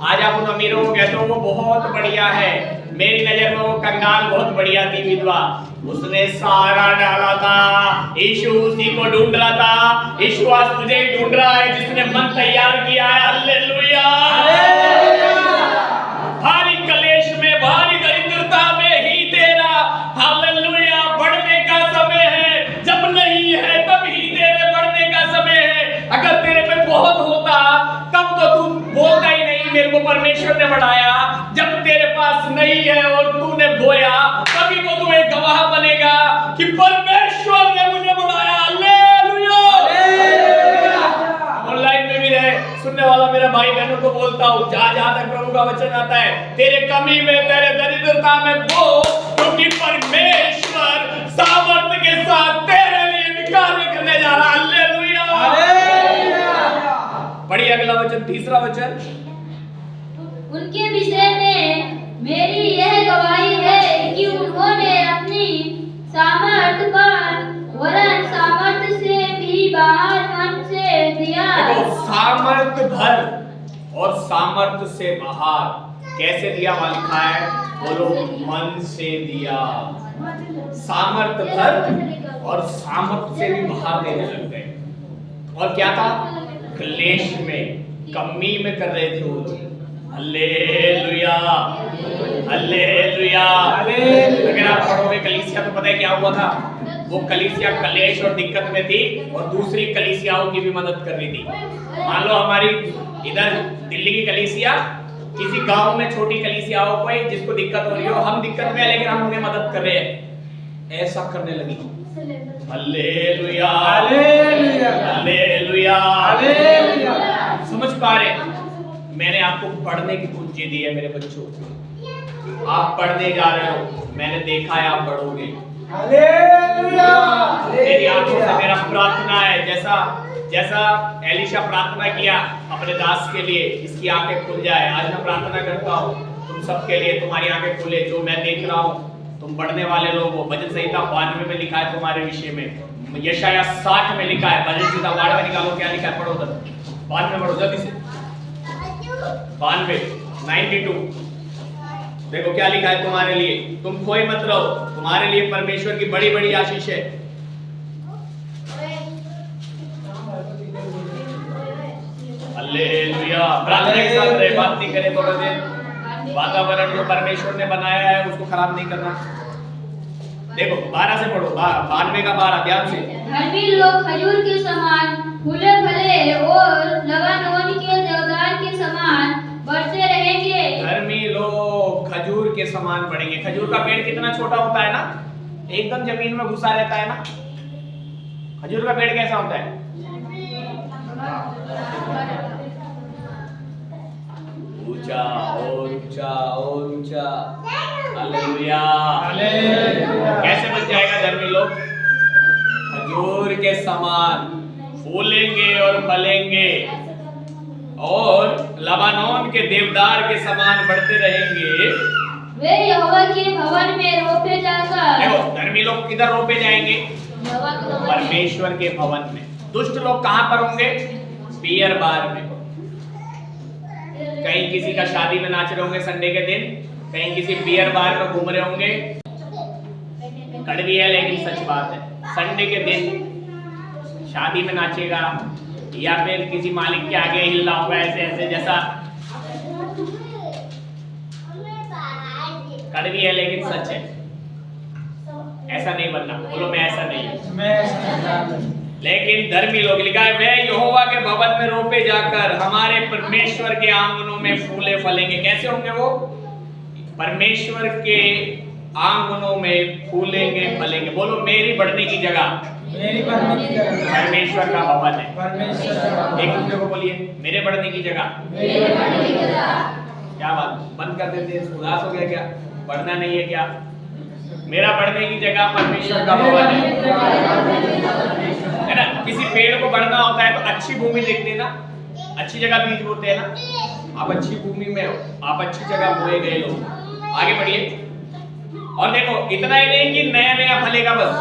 आज आप उन अमीरों को कहते हो वो बहुत बढ़िया है, मेरी नजर में वो कंगाल बहुत बढ़िया थी, विधवा। उसने सारा डाला था। यीशु उसी को ढूंढ रहा था। यीशु आज तुझे ही ढूंढ रहा है जिसने मन तैयार किया है। हालेलुया। भारी कलेश में, भारी दरिद्रता में ही तेरा हालेलुया बढ़ने का समय है। जब नहीं है तब ही तेरे बढ़ने का समय है। अगर तेरे पे बहुत होता तब तो तू बोलता ही नहीं मेरे को परमेश्वर ने बढ़ाया। जब तेरे पास नहीं है और तूने बोया, तभी तो तू एक गवाह बनेगा कि परमेश्वर ने मुझे बढ़ाया। हालेलुया। ऑनलाइन में भी रहे सुनने वाला मेरा भाई बहनों को बोलता हूँ, जहाँ तक प्रभु प्रभु का वचन आता है, तेरे कमी में, तेरे दरिद्रता में वो, क्योंकि परमेश्वर सामर्थ्य के साथ तेरे लिए भी कार्य करने जा रहा है। हालेलुया। पढ़िए अगला वचन, तीसरा वचन। उनके विषय में मेरी यह गवाही है कि उन्होंने अपनी सामर्थ पर वरन सामर्थ से भी बाहर मन से दिया। देखो, सामर्थ भर और सामर्थ से बाहर कैसे दिया वहां लिखा है, बोलो मन से दिया। सामर्थ भर और सामर्थ से भी बाहर देने लग गए। और क्या था, क्लेश में, कमी में कर रहे थे वो लोग। Hallelujah, hallelujah. अगर आप पढ़ोगे कलीसिया तो पता है क्या हुआ था, वो कलीसिया क्लेश और दिक्कत में थी और दूसरी कलीसियाओं की भी मदद कर रही थी। मान लो हमारी इधर दिल्ली की कलीसिया किसी गांव में छोटी कलीसियाओं को जिसको दिक्कत हो रही हो, हम दिक्कत में है लेकिन हम उन्हें मदद कर रहे हैं, ऐसा करने लगी। Hallelujah, hallelujah, hallelujah, hallelujah. समझ पा रहे, मैंने आपको पढ़ने की कुंजी दी है मेरे बच्चों, आप पढ़ने जा रहे हो, मैंने देखा है आप पढ़ोगे। हालेलुया। मेरी आंखों से मेरा प्रार्थना है, जैसा जैसा एलिशा प्रार्थना किया अपने दास के लिए, इसकी आंखें खुल जाए। आज मैं प्रार्थना करता हूँ तुम सबके लिए, तुम्हारी आंखें खुले, जो मैं देख रहा हूँ तुम पढ़ने वाले लोग हो। भजन संहिता 92 में लिखा है तुम्हारे विषय में, यशाया 60 में लिखा है, भजन संहिता 92 में निकालो क्या लिखा है, पढ़ो उधर 92 में, पढ़ो जल्दी से, 92 देखो क्या लिखा है तुम्हारे लिए, तुम खोए मत रहो, तुम्हारे लिए परमेश्वर की बड़ी बड़ी आशीष है। हालेलुया। प्रार्थना के साथ रहे, बात नहीं करें थोड़ा देर। वातावरण जो परमेश्वर ने बनाया है उसको खराब नहीं करना। देखो 12 से पढ़ो, 92 का 12, ध्यान से। धर्मी लोग खजूर के समान फूले फले और लबानोन के देवदार के समान बढ़ते रहेंगे। धर्मी लोग खजूर के समान बढ़ेंगे। खजूर का पेड़ कितना छोटा होता है ना, एकदम जमीन में घुसा रहता है ना। खजूर का पेड़ कैसा होता है, ऊंचा और ऊंचा और ऊंचा। Hallelujah, hallelujah. कैसे बच जाएगा धर्मी लोग, खजूर के समान फूलेंगे और फलेंगे और लबानोन के देवदार के समान बढ़ते रहेंगे। वे यहोवा के भवन में रोपे जाकर। देखो धर्मी लोग किधर रोपे जाएंगे, यहोवा के भवन में। परमेश्वर के भवन में। दुष्ट लोग कहां पर होंगे, बियर बार में। कहीं किसी का शादी में नाच रहे होंगे संडे के दिन, कहीं किसी बियर बार में घूम रहे होंगे। कड़वी है लेकिन सच बात है, संडे के दिन शादी में नाचेगा या फिर किसी मालिक के आगे हिल रहा होगा ऐसे ऐसे, जैसा कड़वी है लेकिन सच है। ऐसा नहीं बनना, बोलो मैं ऐसा नहीं हूं। लेकिन धर्मी लोग, लिखा है वे यहोवा के भवन में रोपे जाकर हमारे परमेश्वर के आंगनों में फूले फलेंगे। कैसे होंगे वो, परमेश्वर के आंगनों में फूलेंगे फलेंगे। बोलो मेरी बढ़ने की जगह, मेरी बढ़ने की जगह परमेश्वर का भवन है। परमेश्वर का भवन। एक दूसरे को बोलिए मेरे बढ़ने की जगह। मेरी बढ़ने की जगह। क्या बात, बंद कर देते हैं, उदास हो गया क्या, बढ़ना नहीं है क्या। मेरा बढ़ने की जगह परमेश्वर का भवन है ना। किसी पेड़ को बढ़ना होता है तो अच्छी भूमि देखते हैं ना, अच्छी जगह बीज बोते हैं ना। आप अच्छी भूमि में हो, आप अच्छी जगह बोए गए लोग। आगे बढ़िए और देखो, इतना ही नहीं कि नया नया फलेगा बस,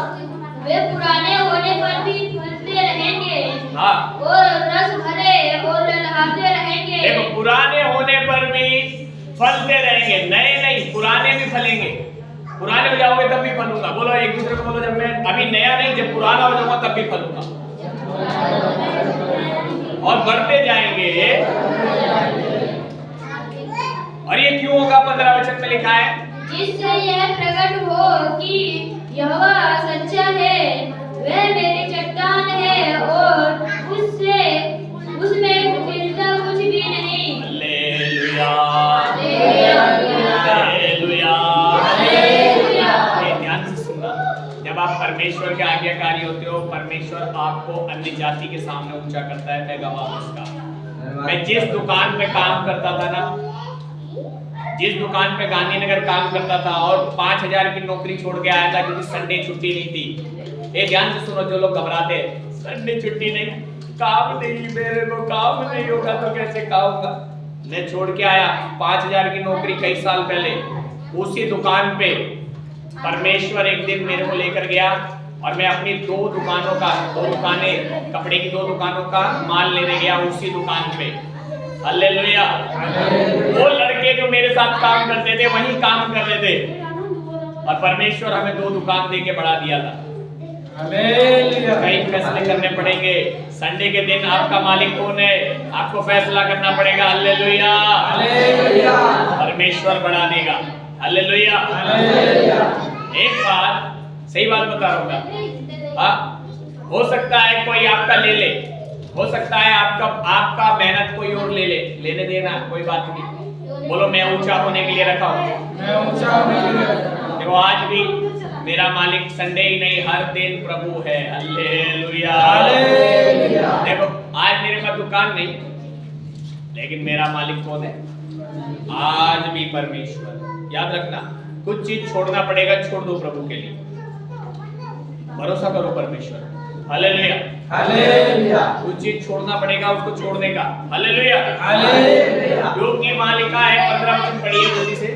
वे पुराने होने पर भी फलते रहेंगे। हाँ, और रस भरे और लहलहाते रहेंगे। देखो पुराने होने पर भी फलते रहेंगे, नए नहीं पुराने भी फलेंगे। पुराने हो जाओगे तब भी फलूंगा। बोलो एक दूसरे को बोलो, जब मैं अभी नया नहीं, जब पुराना हो जाऊंगा तब भी फलूंगा। और बढ़ते जाएंगे। और ये क्यों होगा, 15 वचन में लिखा है, जिससे यह प्रकट हो कि यहोवा सच्चा है, वह मेरी चट्टान है और उसमें गिरता कुछ भी नहीं। Hallelujah, hallelujah, hallelujah. ध्यान से सुनना, जब आप परमेश्वर के आज्ञाकारी होते हो, परमेश्वर आपको अन्य जाति के सामने ऊंचा करता है। मैं गवाह उसका। मैं जिस दुकान पे काम करता था ना, जिस दुकान पे गांधीनगर काम करता था और 5,000 की नौकरी छोड़ के आया था क्योंकि संडे छुट्टी नहीं थी। ये ध्यान से सुनो जो लोग घबराते हैं, संडे छुट्टी नहीं, काम नहीं, मेरे को काम नहीं होगा तो कैसे खाऊंगा। मैं छोड़ के आया 5,000 की नौकरी कई साल पहले। उसी दुकान पे परमेश्वर एक दिन मेरे को लेकर गया और मैं अपनी दो दुकानें, कपड़े की 2 दुकानों का माल लेने गया उसी दुकान पे। हालेलुया। वो लड़के जो मेरे साथ काम करते थे वही काम कर रहे थे और परमेश्वर हमें 2 दुकान दे के बढ़ा दिया था। कई फैसले करने पड़ेंगे। संडे के दिन आपका मालिक कौन है, आपको फैसला करना पड़ेगा। हालेलुया। परमेश्वर बढ़ा देगा। हालेलुया। एक बात, सही बात बता रहा हूँ। हो सकता है कोई आपका ले ले, हो सकता है आपका मेहनत कोई और ले ले, लेने देना, कोई बात नहीं। बोलो मैं ऊंचा होने के लिए रखा हूँ। देखो आज भी मेरा मालिक संडे ही नहीं हर दिन प्रभु है। हालेलुया। देखो आज मेरे पास दुकान नहीं, लेकिन मेरा मालिक कौन है? आज भी परमेश्वर। याद रखना, कुछ चीज छोड़ना पड़ेगा, छोड़ दो प्रभु के लिए। भरोसा करो परमेश्वर। हालेलुया। हालेलुया। कुछ चीज छोड़ना पड़ेगा, उसको छोड़ने का। हालेलुया। हालेलुया। योग की माँ लिखा है 15 वचन पढ़िए जल्दी से।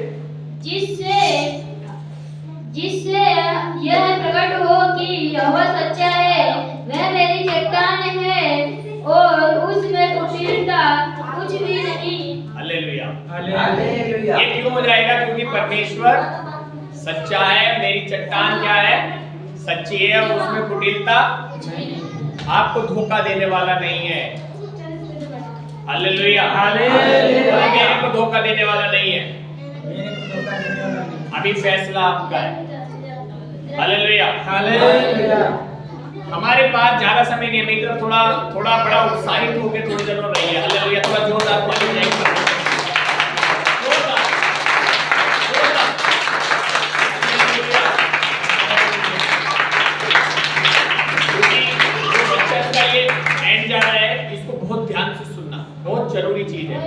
जिससे यह प्रकट हो कि यहोवा सच्चा है, वह मेरी चट्टान है और उसमें कुटिलता कुछ भी नहीं। हालेलुया। हालेलुया। ये क्यों हो जाएगा? क्योंकि परमेश्वर सच्चा है, मेरी चट्टान क्या है? सच्ची है, उसमें कुटिलता, आपको धोखा देने वाला नहीं है। हालेलुया। हालेलुया। मेरे को धोखा देने वाला नहीं है। अभी फैसला आपका है। हालेलुया। हालेलुया। हमारे पास ज्यादा समय नहीं है, मेरी तरफ थोड़ा बड़ा उत्साहित होकर थोड़ी जरूर रही है। हालेलुया। थोड़ा जोरदार ताली बजाइए। बहुत ध्यान से सुनना, बहुत जरूरी चीज है।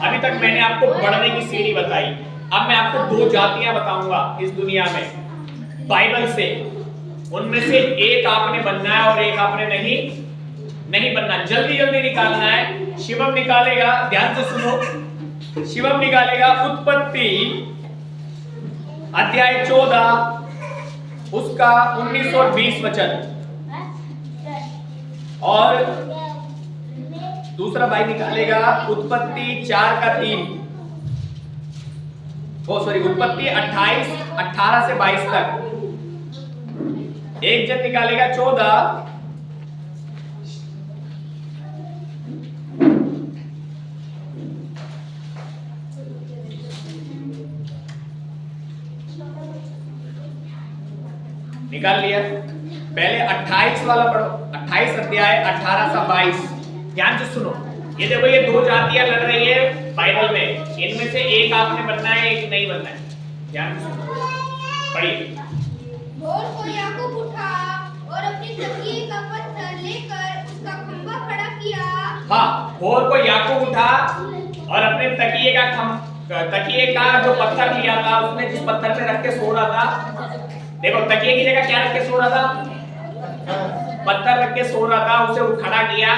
अभी तक मैंने आपको बढ़ने की सीढ़ी बताई, अब मैं आपको 2 जातियां बताऊंगा इस दुनिया में बाइबल से। उनमें से एक आपने बनना है और एक आपने नहीं बनना। जल्दी जल्दी निकालना है। शिवम निकालेगा, ध्यान से सुनो। शिवम निकालेगा उत्पत्ति अध्याय 14 उसका 19 और 20 वचन, और दूसरा भाई निकालेगा उत्पत्ति 4 का 3, उत्पत्ति 18 से 22 तक। एक जन निकालेगा 14 निकाल लिया। पहले 28 वाला पढ़ो, 28 अध्याय 18 से 22। ध्यान से सुनो। ये देखो, ये 2 जातियां लड़ रही है बाइबल में, इनमें से एक आपने बनना है, एक नहीं बनना है। ध्यान से सुनो, पढ़िए। भोर को याकूब उठा और अपने तकिए का पत्थर लेकर उसका खंभा खड़ा किया। हाँ, भोर को याकूब उठा और अपने तकिए का जो पत्थर लिया था, उसने जिस पत्थर पे रख के सो रहा था, देखो तकिए की जगह क्या रख के सो रहा था? पत्थर रख के सो रहा था, उसे खड़ा किया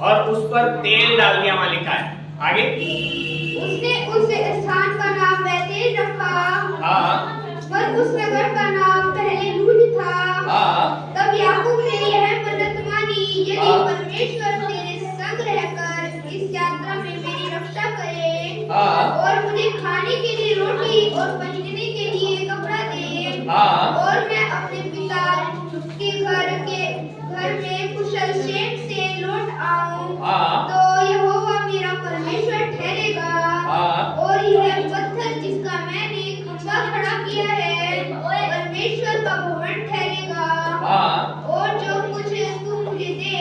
और उस पर तेल डाल दिया। वहां लिखा है आगे, उसने उस स्थान का नाम बेतेल रखा। हाँ। पर उस नगर का नाम पहले लूज था। हाँ। तब याकूब ने यह मन्नत मानी, यदि हाँ। परमेश्वर तेरे संग रहकर इस यात्रा में मेरी रक्षा करे, हाँ। और मुझे खाने के लिए रोटी और पहनने के लिए कपड़ा दे, हाँ। और मैं अपने पिता के घर में कुशल क्षेम से लौट आऊं, हाँ। तो यहोवा मेरा परमेश्वर ठहरेगा। हाँ। और यह पत्थर जिसका मैंने खंभा खड़ा किया है, परमेश्वर का भवन ठहरेगा। हाँ। और जो कुछ तू मुझे दे,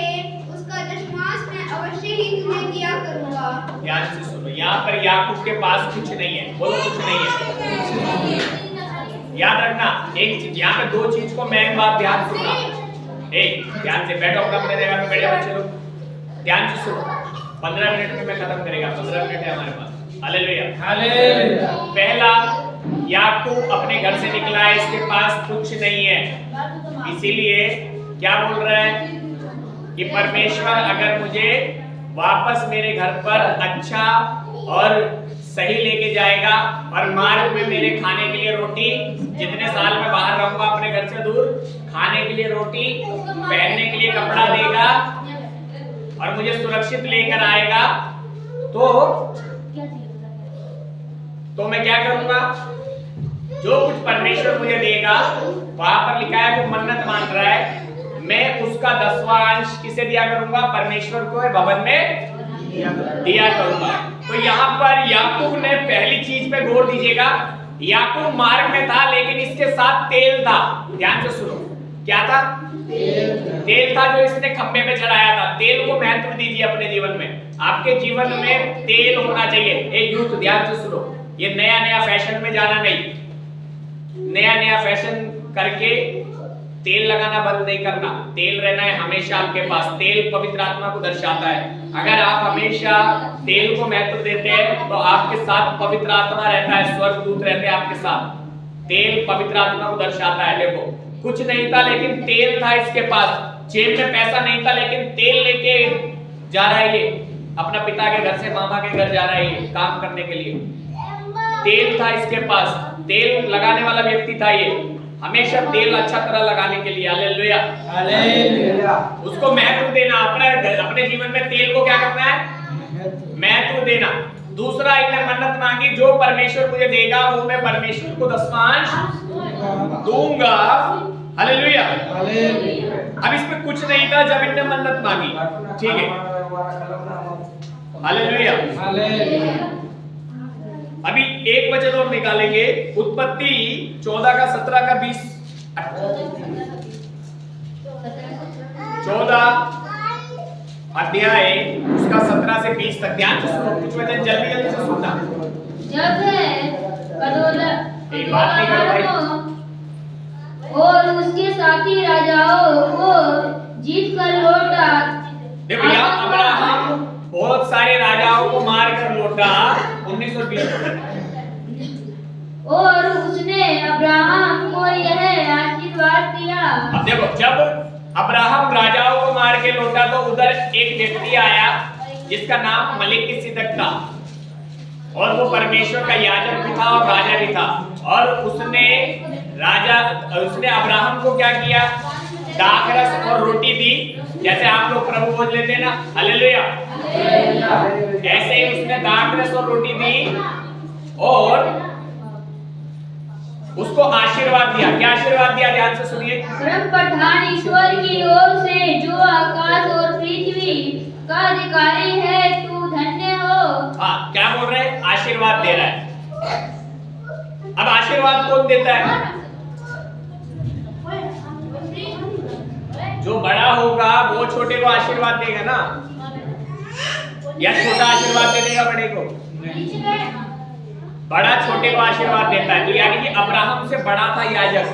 उसका दशमांश मैं अवश्य ही तुझे दिया करूंगा। ध्यान से सुनो, यहाँ पर याकूब के पास कुछ नहीं है। बोलो कुछ नहीं है। याद रखना एक चीज, यहाँ पे 2 चीज को मैं बात ध्यान सुनना। एक ध्यान से बैठो, अपने जगह पे बैठे बच्चे लोग, ध्यान से सुनो। 15 मिनट में मैं खत्म करेगा, 15 मिनट है हमारे पास। हालेलुया। हालेलुया। पहला, याकूब अपने घर से निकला है, इसके पास कुछ नहीं है, इसीलिए क्या बोल रहा है कि परमेश्वर अगर मुझे वापस मेरे घर पर अच्छा और सही लेके जाएगा और मार्ग में मेरे खाने के लिए रोटी, जितने साल मैं बाहर रहूंगा अपने घर से दूर, खाने के लिए रोटी, पहनने के लिए कपड़ा देगा और मुझे सुरक्षित लेकर आएगा, तो मैं क्या करूंगा? जो कुछ परमेश्वर मुझे देगा, वहां पर लिखा है जो मन्नत मांग रहा है, मैं उसका 10वां अंश किसे दिया करूंगा? परमेश्वर को भवन में दिया करूंगा। तो यहाँ पर याकूब ने पहली चीज पे गौर दीजिएगा, याकूब मार्ग में था लेकिन इसके साथ तेल था। ध्यान से सुनो, क्या था? तेल था जो इसने खंबे पे चढ़ाया था। तेल को महत्व दीजिए अपने जीवन में। आपके जीवन में तेल होना चाहिए। एक यूथ ध्यान से सुनो, ये नया नया फैशन में जाना नहीं, नया नया फैशन करके तेल लगाना बंद नहीं करना। तेल रहना है हमेशा आपके पास। तेल पवित्र आत्मा को दर्शाता है। अगर आप हमेशा तेल को महत्व देते हैं तो आपके साथ पवित्र आत्मा रहता है, स्वर्गदूत रहते हैं आपके साथ। तेल पवित्र आत्मा को दर्शाता है। देखो, कुछ नहीं था लेकिन तेल था इसके पास। जेब में पैसा नहीं था लेकिन तेल लेके जा रहा है, ये अपना पिता के घर से मामा के घर जा रहा है, ये काम करने के लिए। तेल था इसके पास, तेल लगाने वाला व्यक्ति था ये। हमेशा तेल अच्छा तरह लगाने के लिए, हालेलुया हालेलुया। उसको महत्व देना। अपने जीवन में तेल को क्या करना है? महत्व देना। दूसरा, इन्हें मन्नत मांगी, जो परमेश्वर मुझे देगा वो मैं परमेश्वर को 10वां अंश दूंगा। हालेलुया। अब इसमें कुछ नहीं था जब इन्हें मन्नत मांगी, ठीक है। हालेलुया। अभी एक वचन और निकालेंगे, उत्पत्ति 14 का 17 का 20, 14 अध्याय उसका 17 से 20 तक। ध्यान से सुनो, कुछ वचन जल्दी जल्दी से सुनना। जब एक बात नहीं कर भाई। और उसके साथी राजाओं को जीत कर लौटा। देखो यहाँ अब्राहम बहुत सारे राजाओं को मार कर लौटा। 1920 और उसने अब्राहम को यह आशीर्वाद दिया। अब देखो, जब अब्राहम राजाओं को मार के लौटा तो उधर एक व्यक्ति आया जिसका नाम मलिकिसिदक था, और वो परमेश्वर का याजक भी था और राजा भी था। और उसने अब्राहम को क्या किया? दाखरस और रोटी दी, जैसे आप लोग प्रभु भोज लेते हैं ना, हालेलुया। ऐसे ही उसने दाखरस और रोटी दी और उसको आशीर्वाद दिया। क्या आशीर्वाद दिया? ध्यान से सुनिए। परम प्रधान ईश्वर की ओर से, जो आकाश और पृथ्वी का अधिकारी है, तू धन्य हो। हाँ, क्या बोल रहे हैं? आशीर्वाद दे रहा है। अब आशीर्वाद कौन देता है? जो बड़ा होगा वो छोटे को आशीर्वाद देगा ना, या छोटा आशीर्वाद दे देगा बड़े को? बड़ा छोटे को आशीर्वाद देता है। तो यानी कि अब्राहम से बड़ा था याजक,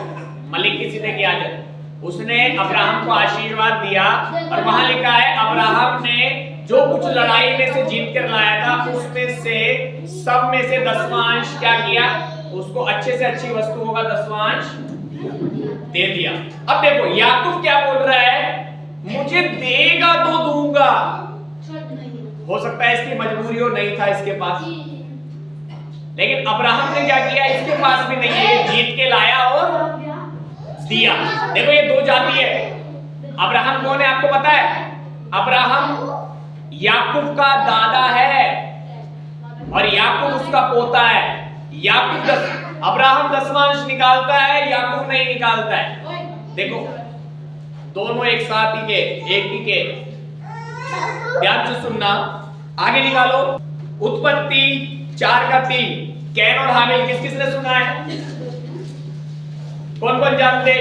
मलिकिसिदक याजक, उसने अब्राहम को आशीर्वाद दिया। और वहां लिखा है अब्राहम ने जो कुछ लड़ाई में से जीत कर लाया था उसमें से सब में से 10वां अंश क्या किया? उसको अच्छे से अच्छी वस्तुओं का 10वां अंश दे दिया। अब देखो याकूब क्या बोल रहा है? मुझे देगा तो दूंगा। हो सकता है इसकी मजबूरी हो, नहीं था इसके पास, लेकिन अब्राहम ने क्या किया? इसके पास भी नहीं है, जीत के लाया और दिया। देखो ये दो जाति है। अब्राहम कौन है आपको पता है? अब्राहम याकूब का दादा है और याकूब उसका पोता है। अब्राहम 10वां अंश निकालता है, याकूब नहीं निकालता है। देखो दोनों एक साथ ही के, एक ही के। ध्यान से सुनना, आगे निकालो। उत्पत्ति 4 का 3, कैन और हाबिल। किस किसने सुना है? कौन कौन जानते?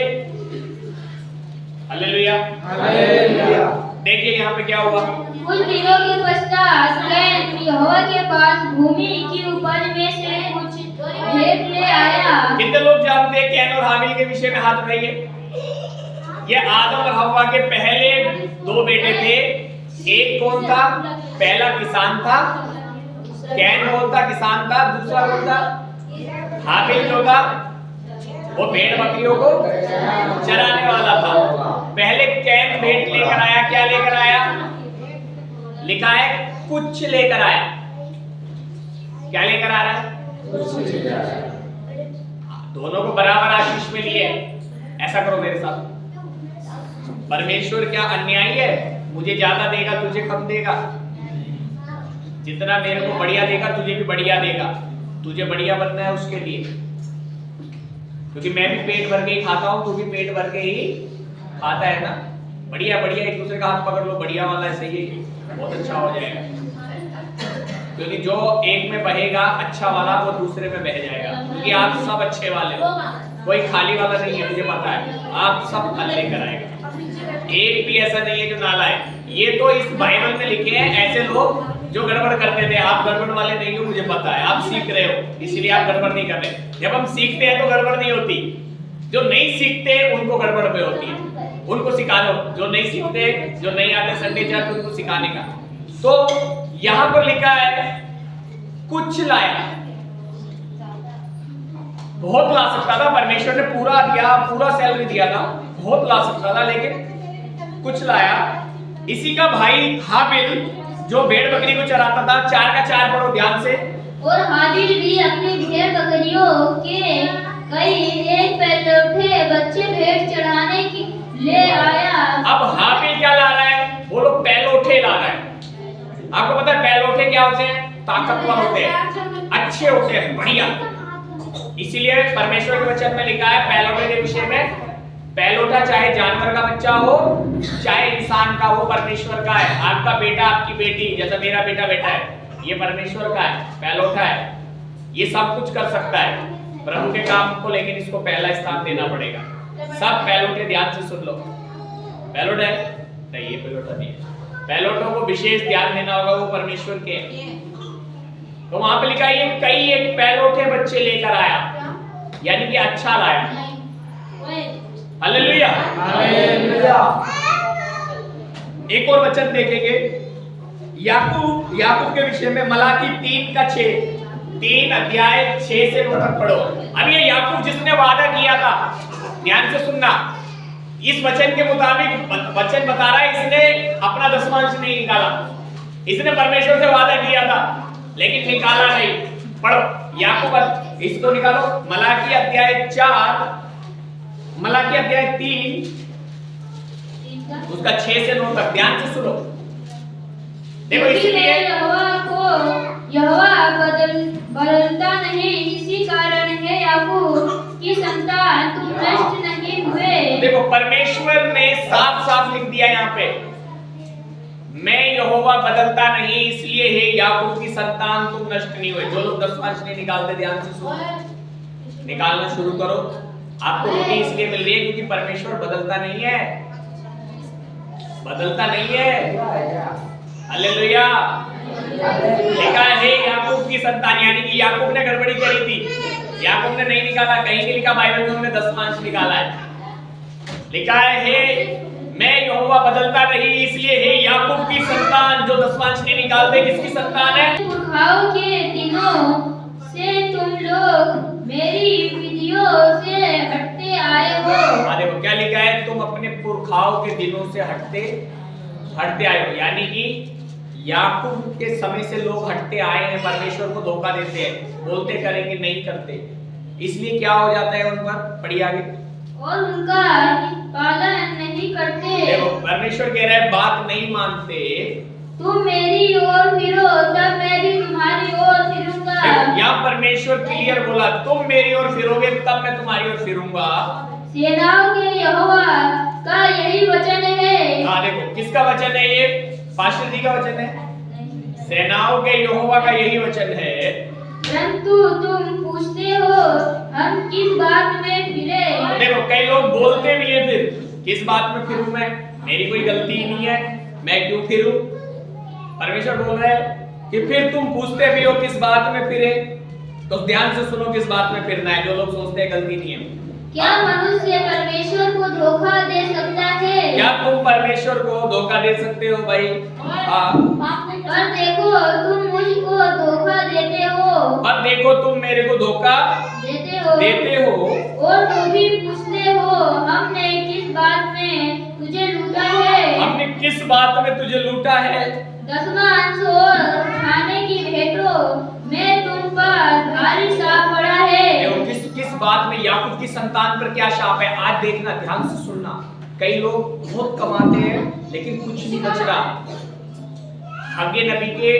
Hallelujah hallelujah. देखिए यहाँ पे क्या हुआ। कुछ दिनों के पश्चात कैन यहोवा के पास भूमि की उपज में से कुछ भेंट ले आया। कितने लोग जानते हैं कैन और हाबिल के विषय में? हाथ उठाइए। ये आदम और हव्वा के पहले 2 बेटे थे। एक कौन था? पहला किसान था कैन बोलता किसान था, दूसरा बोलता हाबिल जो था वो भेड़ बकरियों को चराने वाला था। पहले कैन भेड़ लेकर आया, क्या लेकर आया? लिखा है कुछ लेकर आया। क्या लेकर आ रहा है? दोनों को बराबर आशीष में लिए। ऐसा करो मेरे साथ। परमेश्वर क्या अन्यायी है? मुझे ज्यादा देगा, तुझे कम देगा। जितना मेरे को बढ़िया देगा तुझे भी बढ़िया देगा। तुझे बढ़िया बनना है उसके लिए, क्योंकि मैं भी पेट भर के ही खाता हूं, तू भी पेट भर के ही खाता है ना। बढ़िया बढ़िया एक दूसरे का हाथ पकड़ लो, बढ़िया वाला ऐसे ही बहुत अच्छा हो जाएगा। क्योंकि जो एक में बहेगा अच्छा वाला वो दूसरे में बह जाएगा, क्योंकि आप सब अच्छे वाले हो, कोई खाली वाला नहीं है, मुझे पता है। आप सब फल लेकर आएगा, एक भी ऐसा नहीं है जो नाला है। ये तो इस बाइबल में लिखे हैं ऐसे लोग जो गड़बड़ करते थे। आप गड़बड़ वाले नहीं हो, मुझे पता है। आप सीख रहे हो इसलिए आप गड़बड़ नहीं कर रहे। जब हम सीखते हैं तो गड़बड़ नहीं होती। जो नहीं सीखते उनको गड़बड़ पे होती है। उनको सिखा दो, जो नहीं सीखते, जो नहीं आते संडे चर्च, उनको सिखाने का। तो यहां पर लिखा है कुछ लाया। बहुत ला सकता था, परमेश्वर ने पूरा दिया, पूरा सैलरी दिया था, बहुत ला सकता था, लेकिन कुछ लाया। इसी का भाई हाबिल जो भेड़ बकरी को चराता था, 4 का 4 पढ़ो ध्यान से। और हाबिल भी अपनी भेड़ बकरियों के कई एक पैलौठे बच्चे भेड़ चढ़ाने की ले आया। अब हाबिल क्या ला रहा है? वो लोग पैलौठे ला रहा है। आपको पता है पैलौठे क्या होते हैं? ताकतवर होते हैं, अच्छे होते हैं, बढ़िया। इसीलिए परमेश्वर के वचन में लिखा है पैलौठे के विषय में, पैलौठा चाहे जानवर का बच्चा हो चाहे इंसान का, वो परमेश्वर का है। आपका बेटा, आपकी बेटी, जैसा मेरा बेटा बेटा है, ये परमेश्वर का है, पैलौठा है। ये सब कुछ कर सकता है प्रभु के काम को, लेकिन इसको पहला स्थान देना पड़ेगा। सब पैलौठे ध्यान से सुन लो। पैलौठा है नहीं, ये पैलौठा नहीं है। पैलौठों को विशेष ध्यान देना होगा, वो परमेश्वर के हैं। तो वहां पे लिखा है ये कई एक पैलौठे बच्चे लेकर आया, यानी कि अच्छा लाया। Hallelujah, hallelujah. एक और वचन देखेंगे याकूब के विषय में, मलाकी 3 का 6, 3 अध्याय 6 से 9 तक पढ़ो। अब ये याकूब जिसने वादा किया था, ध्यान से सुनना, इस वचन के मुताबिक वचन बता रहा है इसने अपना दशमांश नहीं निकाला। इसने परमेश्वर से वादा किया था लेकिन निकाला नहीं। पढ़ो याकूब, इसको निकालो। मलाकी अध्याय 4, मलाकी अध्याय 3 उसका 6 से 9 तक ध्यान से सुनो। देखो इसलिए यहोवा बदलता नहीं, इसी कारण है याकूब की संतान तुम नष्ट नहीं हुए। देखो परमेश्वर ने साफ साफ लिख दिया यहाँ पे, मैं यहोवा बदलता नहीं, इसलिए है याकूब की संतान तुम नष्ट नहीं हुए। जो लोग दशमांश नहीं निकालते ध्यान से सुनो, निकालना शुरू करो। आपको रोटी इसलिए मिल रही है क्योंकि परमेश्वर बदलता नहीं है, बदलता नहीं है। हालेलुया। लिखा है याकूब की संतान, यानी कि याकूब ने गड़बड़ी करी थी। याकूब ने नहीं निकाला, कहीं नहीं लिखा बाइबल में उन्होंने दशमांश निकाला है। लिखा है मैं यहोवा बदलता नहीं, इसलिए है याकूब की संतान जो दशमांश नहीं निकालते। किसकी संतान है? पुरखाओं के दिनों से तुम लोग मेरी विधियों से हटते आए हो। देखो क्या लिखा है, तुम अपने पुरखाओं के दिनों से हटते आए हो, यानी कि याकूब के समय से लोग हटते आए हैं, परमेश्वर को धोखा देते हैं, बोलते करेंगे नहीं करते, इसलिए क्या हो जाता है उन पर। पढ़िए आगे। और उनका पालन नहीं करते। देखो परमेश्वर कह रहा है बात नहीं मानते। तुम मेरी ओर फिरो तब मैं भी तुम्हारी ओर फिरूंगा। यहाँ परमेश्वर क्लियर बोला, तुम मेरी ओर फिरोगे तब मैं तुम्हारी ओर फिरूंगा। सेनाओं के यहोवा का यही वचन है। हाँ देखो किसका वचन है ये? पास्टर जी का वचन है। सेनाओं के यहोवा का यही वचन है। परंतु तुम पूछते हो हम किस बात में फिरे। देखो कई लोग बोलते भी है, फिर किस बात में फिरूं मैं, मेरी कोई गलती नहीं है, मैं क्यों फिरूं। परमेश्वर बोल रहा है कि फिर तुम पूछते भी हो किस बात में फिरे, तो ध्यान से सुनो किस बात में फिरना है। जो लोग सोचते हैं गलती नहीं है, क्या मनुष्य परमेश्वर को धोखा दे सकता है? क्या तुम परमेश्वर को धोखा दे सकते हो भाई? पर देखो तुम मुझको धोखा देते हो। पर देखो तुम मेरे को धोखा देते हो और तो भी पूछते हो हमने किस बात में तुझे लूटा है? हमने किस बात में तुझे लूटा है? दसवां अंश और खाने की भेंटों में तुम पर भारी शाप पड़ा है। देखो किस बात में याकूब की संतान पर क्या शाप है? आज देखना, ध्यान से सुनना। कई लोग बहुत कमाते हैं लेकिन कुछ नहीं बच रहा। हग्गे नबी के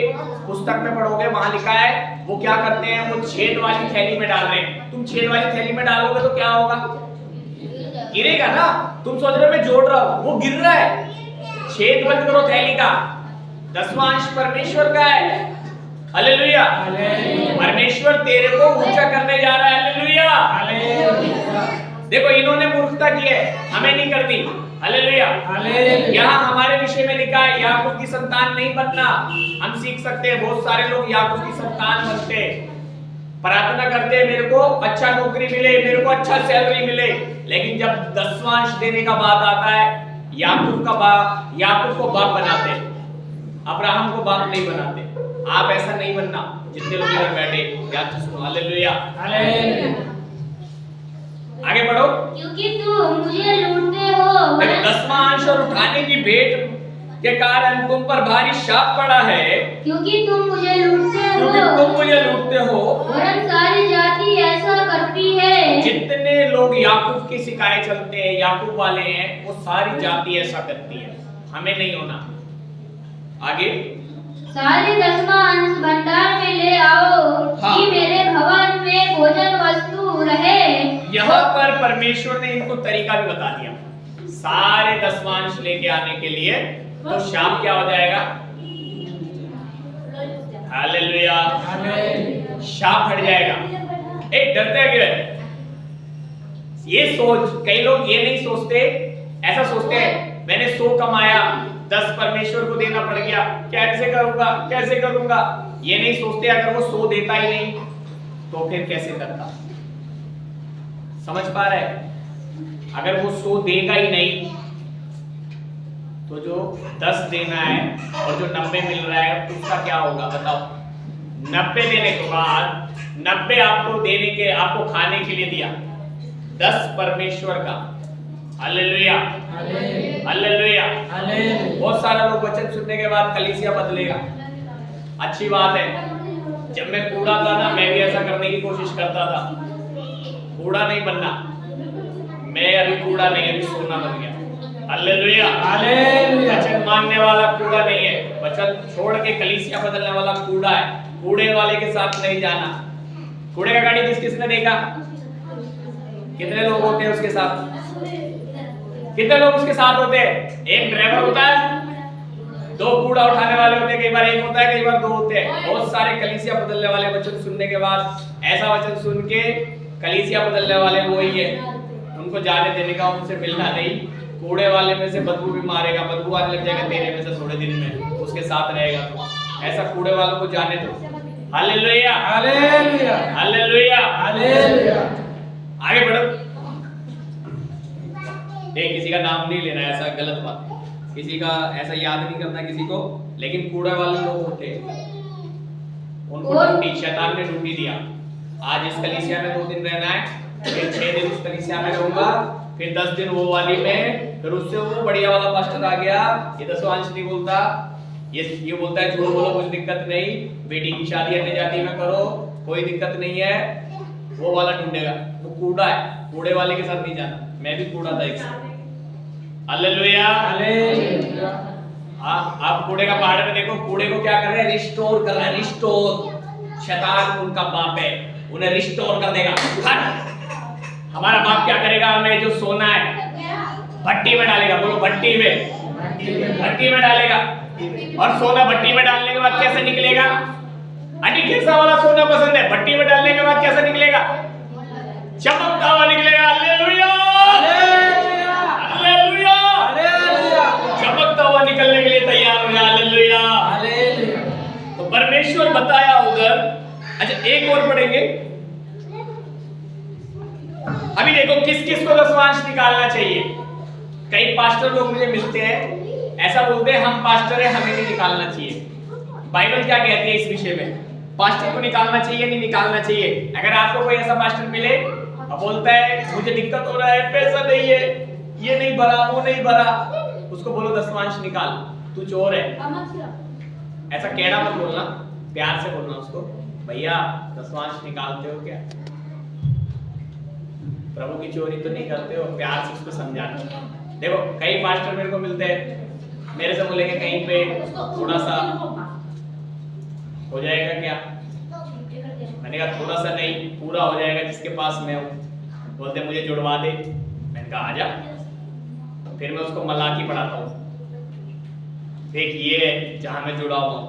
पुस्तक में पढ़ोगे, वहां लिखा है वो क्या करते हैं, वो छेद वाली थैली में डाल रहे हैं। तुम छेद वाली थैली में डालोगे तो क्या होगा? गिरेगा ना। तुम सोच रहे हो मैं जोड़ रहा हूं, वो गिर रहा है। छेद बंद करो थैली का। दसवां अंश परमेश्वर का है। हालेलुया। परमेश्वर तेरे को ऊंचा करने जा रहा है। हालेलुया। देखो इन्होंने मूर्खता की है, हमें नहीं करनी। हालेलुया। यहाँ हमारे विषय में लिखा है याकूब की संतान नहीं बनना। हम सीख सकते हैं, बहुत सारे लोग याकूब की संतान बनते हैं, प्रार्थना करते हैं मेरे को अच्छा नौकरी मिले, मेरे को अच्छा सैलरी मिले, लेकिन जब दसवां अंश देने का बात आता है याकूब को बाप बनाते, अब्राहम को बाप नहीं बनाते। आप ऐसा नहीं बनना। जितने लोग इधर बैठे ध्यान से सुनो। हालेलुया। आगे बढ़ो। क्योंकि तुम मुझे लूटते हो। देखो दसवां अंश और उठाने की भेंट के कारण तुम पर भारी शाप पड़ा है। क्योंकि तुम मुझे लूटते हो। क्योंकि तुम मुझे लूटते हो। वरन सारी जाति ऐसा करती है। जितने लोग याकूब की शिकायत चलते हैं, याकूब वाले हैं, वो सारी जाति ऐसा करती है। हमें नहीं होना। आगे सारे दसवां अंश भंडार में ले आओ कि मेरे भवन में भोजन वस्तु रहे। यहाँ पर परमेश्वर ने इनको तरीका भी बता दिया। सारे दसवां अंश लेके आने के लिए तो शाप क्या हो जाएगा? हालेलुया। शाप हट जाएगा। एक डरते क्यों है? ये सोच, कई लोग ये नहीं सोचते, ऐसा सोचते हैं मैंने 100 कमाया, 10 परमेश्वर को देना पड़ गया, कैसे करूंगा। ये नहीं सोचते अगर वो 100 देता ही नहीं तो फिर कैसे करता। समझ पा रहे? अगर वो 100 देगा ही नहीं तो जो 10 देना है और जो 90 मिल रहा है उसका क्या होगा बताओ? 90 देने के बाद 90 आपको देने के, आपको खाने के लिए दिया, 10 परमेश्वर का। हालेलुया। हालेलुया। बहुत सारा लोग वचन सुनने के बाद कलीसिया बदलेगा, अच्छी बात है। जब मैं कूड़ा था ना, मैं भी ऐसा करने की कोशिश करता था। कूड़ा नहीं बनना, मैं अभी कूड़ा नहीं, अभी सोना बन गया। हालेलुया। वचन मांगने वाला कूड़ा नहीं है, वचन छोड़ के कलीसिया बदलने वाला कूड़ा है। कूड़े वाले के साथ नहीं जाना। कूड़े का गाड़ी किसने देखा? कितने लोग होते हैं उसके साथ? कितने लोग उसके साथ होते हैं? एक ड्राइवर होता है, 2 कूड़ा उठाने वाले होते हैं, कई बार एक होता है, कई बार 2 होते हैं। बहुत सारे कलीसिया बदलने वाले वचन सुनने के बाद, ऐसा वचन सुन के कलीसिया बदलने वाले वही है, उनको जाने देने का, उनसे मिलना नहीं। कूड़े वाले में से बदबू भी मारेगा, बदबू आने लग जाएगा तेरे में से, थोड़े दिन में उसके साथ रहेगा। तो ऐसा कूड़े वालों को जाने दो। हालेलुया। हालेलुया। हालेलुया। हालेलुया। आगे बढ़ो। किसी का नाम नहीं लेना, ऐसा गलत बात, किसी का ऐसा याद नहीं करना किसी को, लेकिन कूड़े वाले लोग होते हैं, उनको ड्यूटी, शैतान ने ड्यूटी दिया। आज इस कलीसिया में 2 दिन रहना है, फिर 6 दिन उस कलीसिया में रहूंगा, फिर 10 दिन वो वाली में, फिर उससे वो बढ़िया वाला पास्टर आ गया, ये दसवां अंश नहीं बोलता, ये बोलता है झूठ बोलो, कुछ दिक्कत नहीं, बेटी की शादी अन्य जाति में करो, कोई दिक्कत नहीं है। वो वाला ढूंढेगा, वो कूड़ा है, कूड़े वाले के साथ नहीं जाना। मैं भी कूड़ा था एक साथ। हालेलुया। हालेलुया। आप कूड़े का पहाड़ में देखो, कूड़े को क्या कर रहे हैं? रिस्टोर कर रहे हैं। रिस्टोर। शैतान उनका बाप है, उन्हें रिस्टोर कर देगा। हमारा बाप क्या करेगा? हमें जो सोना है भट्टी में डालेगा। बोलो भट्टी में, भट्टी में डालेगा। और सोना भट्टी में डालने के बाद कैसे निकलेगा? अटी कैसा वाला सोना पसंद है? भट्टी में डालने के बाद कैसा निकलेगा? चमकता हुआ निकलेगा। हालेलुया। हालेलुया। हालेलुया। चमकता हुआ निकलने के लिए तैयार हो जा। हालेलुया। हालेलुया। तो परमेश्वर बताया उधर। अच्छा एक और पढ़ेंगे। अभी देखो किस किस को दसवांश निकालना चाहिए। कई पास्टर लोग मुझे मिलते हैं, ऐसा बोलते हैं हम पास्टर हैं, हमें नहीं निकालना चाहिए। बाइबल क्या कहती है इस विषय में? पास्टर को निकालना चाहिए नहीं निकालना चाहिए? अगर आपको कोई ऐसा पास्टर मिले और बोलता है मुझे दिक्कत हो रहा है, पैसा नहीं है, ये नहीं भरा, वो नहीं भरा, उसको बोलो दसवांश निकाल, तू चोर है। ऐसा कहना मत बोलना, प्यार से बोलना उसको, भैया दसवांश निकालते हो क्या? प्रभु की चोरी तो नहीं करते हो, प्यार से उसको समझाना। देखो कई पास्टर मेरे को मिलते हैं, मेरे से बोलेंगे कहीं पे थोड़ा सा हो जाएगा क्या? मैंने कहा थोड़ा सा नहीं, पूरा हो जाएगा जिसके पास मैं हूँ। बोलते मुझे जुड़वा दे, मैंने कहा आजा। फिर मैं उसको मलाकी पढ़ाता हूँ, देख ये जहां मैं जुड़ा हुआ हूँ,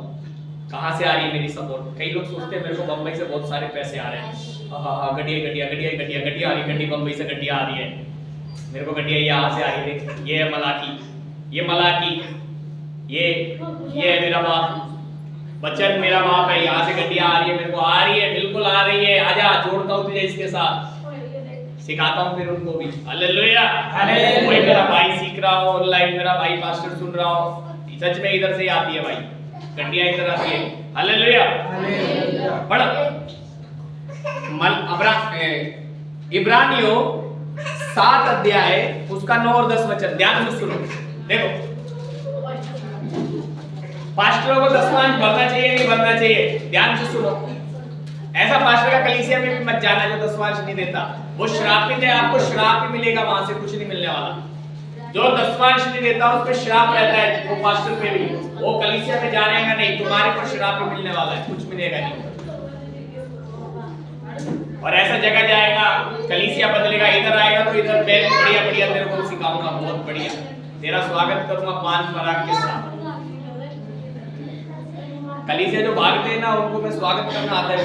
कहाँ से आ रही है मेरी सपोर्ट। कई लोग सोचते हैं मेरे को बम्बई से बहुत सारे पैसे आ रहे हैं, हाँ गड्डिया गड्डिया गड्डिया गड्डिया गड्डिया आ रही, गड्डी बम्बई से गड्डिया आ रही है, मेरे को गड्डिया यहाँ से आ रही है। ये है मलाकी, ये मलाकी, ये है मेरा बाप, बच्चन मेरा बाप है, यहाँ से गड्डिया आ रही है, मेरे को आ रही है, बिल्कुल आ रही है, आजा जोड़ता हूँ तुझे इसके साथ, सिखाता हूँ फिर उनको भी। हालेलुया, वही मेरा भाई सीख रहा हो ऑनलाइन, मेरा भाई पास्टर सुन रहा हो, सच में इधर से ही आती है भाई, गड्डिया इधर आती है। हालेलुया, पढ़ इब्रानियों 7 अध्याय उसका 9 और 10 वचन ध्यान से सुनो। देखो पास्टरों को दसवांश भरना चाहिए नहीं भरना चाहिए, ध्यान से सुनो। ऐसा पास्टर का कलीसिया में भी मत जाना जो दसवांश नहीं देता, वो श्रापित है, आपको श्राप ही मिलेगा, वहां से कुछ नहीं मिलने वाला। जो दसवांश नहीं देता उस पे श्राप रहता है, वो पास्टर पे भी, वो कलीसिया में जानेगा नहीं, तुम्हारे को श्राप ही मिलने वाला है, कुछ मिलेगा नहीं। और ऐसा जगह जाएगा, कलीसिया बदलेगा, इधर आएगा तो इधर मैं बढ़िया बढ़िया तेरे को सिखाऊंगा, बहुत बढ़िया तेरा स्वागत करूंगा पान पराग के साथ। कलीसिया जो भागते हैं ना उनको मैं स्वागत करना आता है।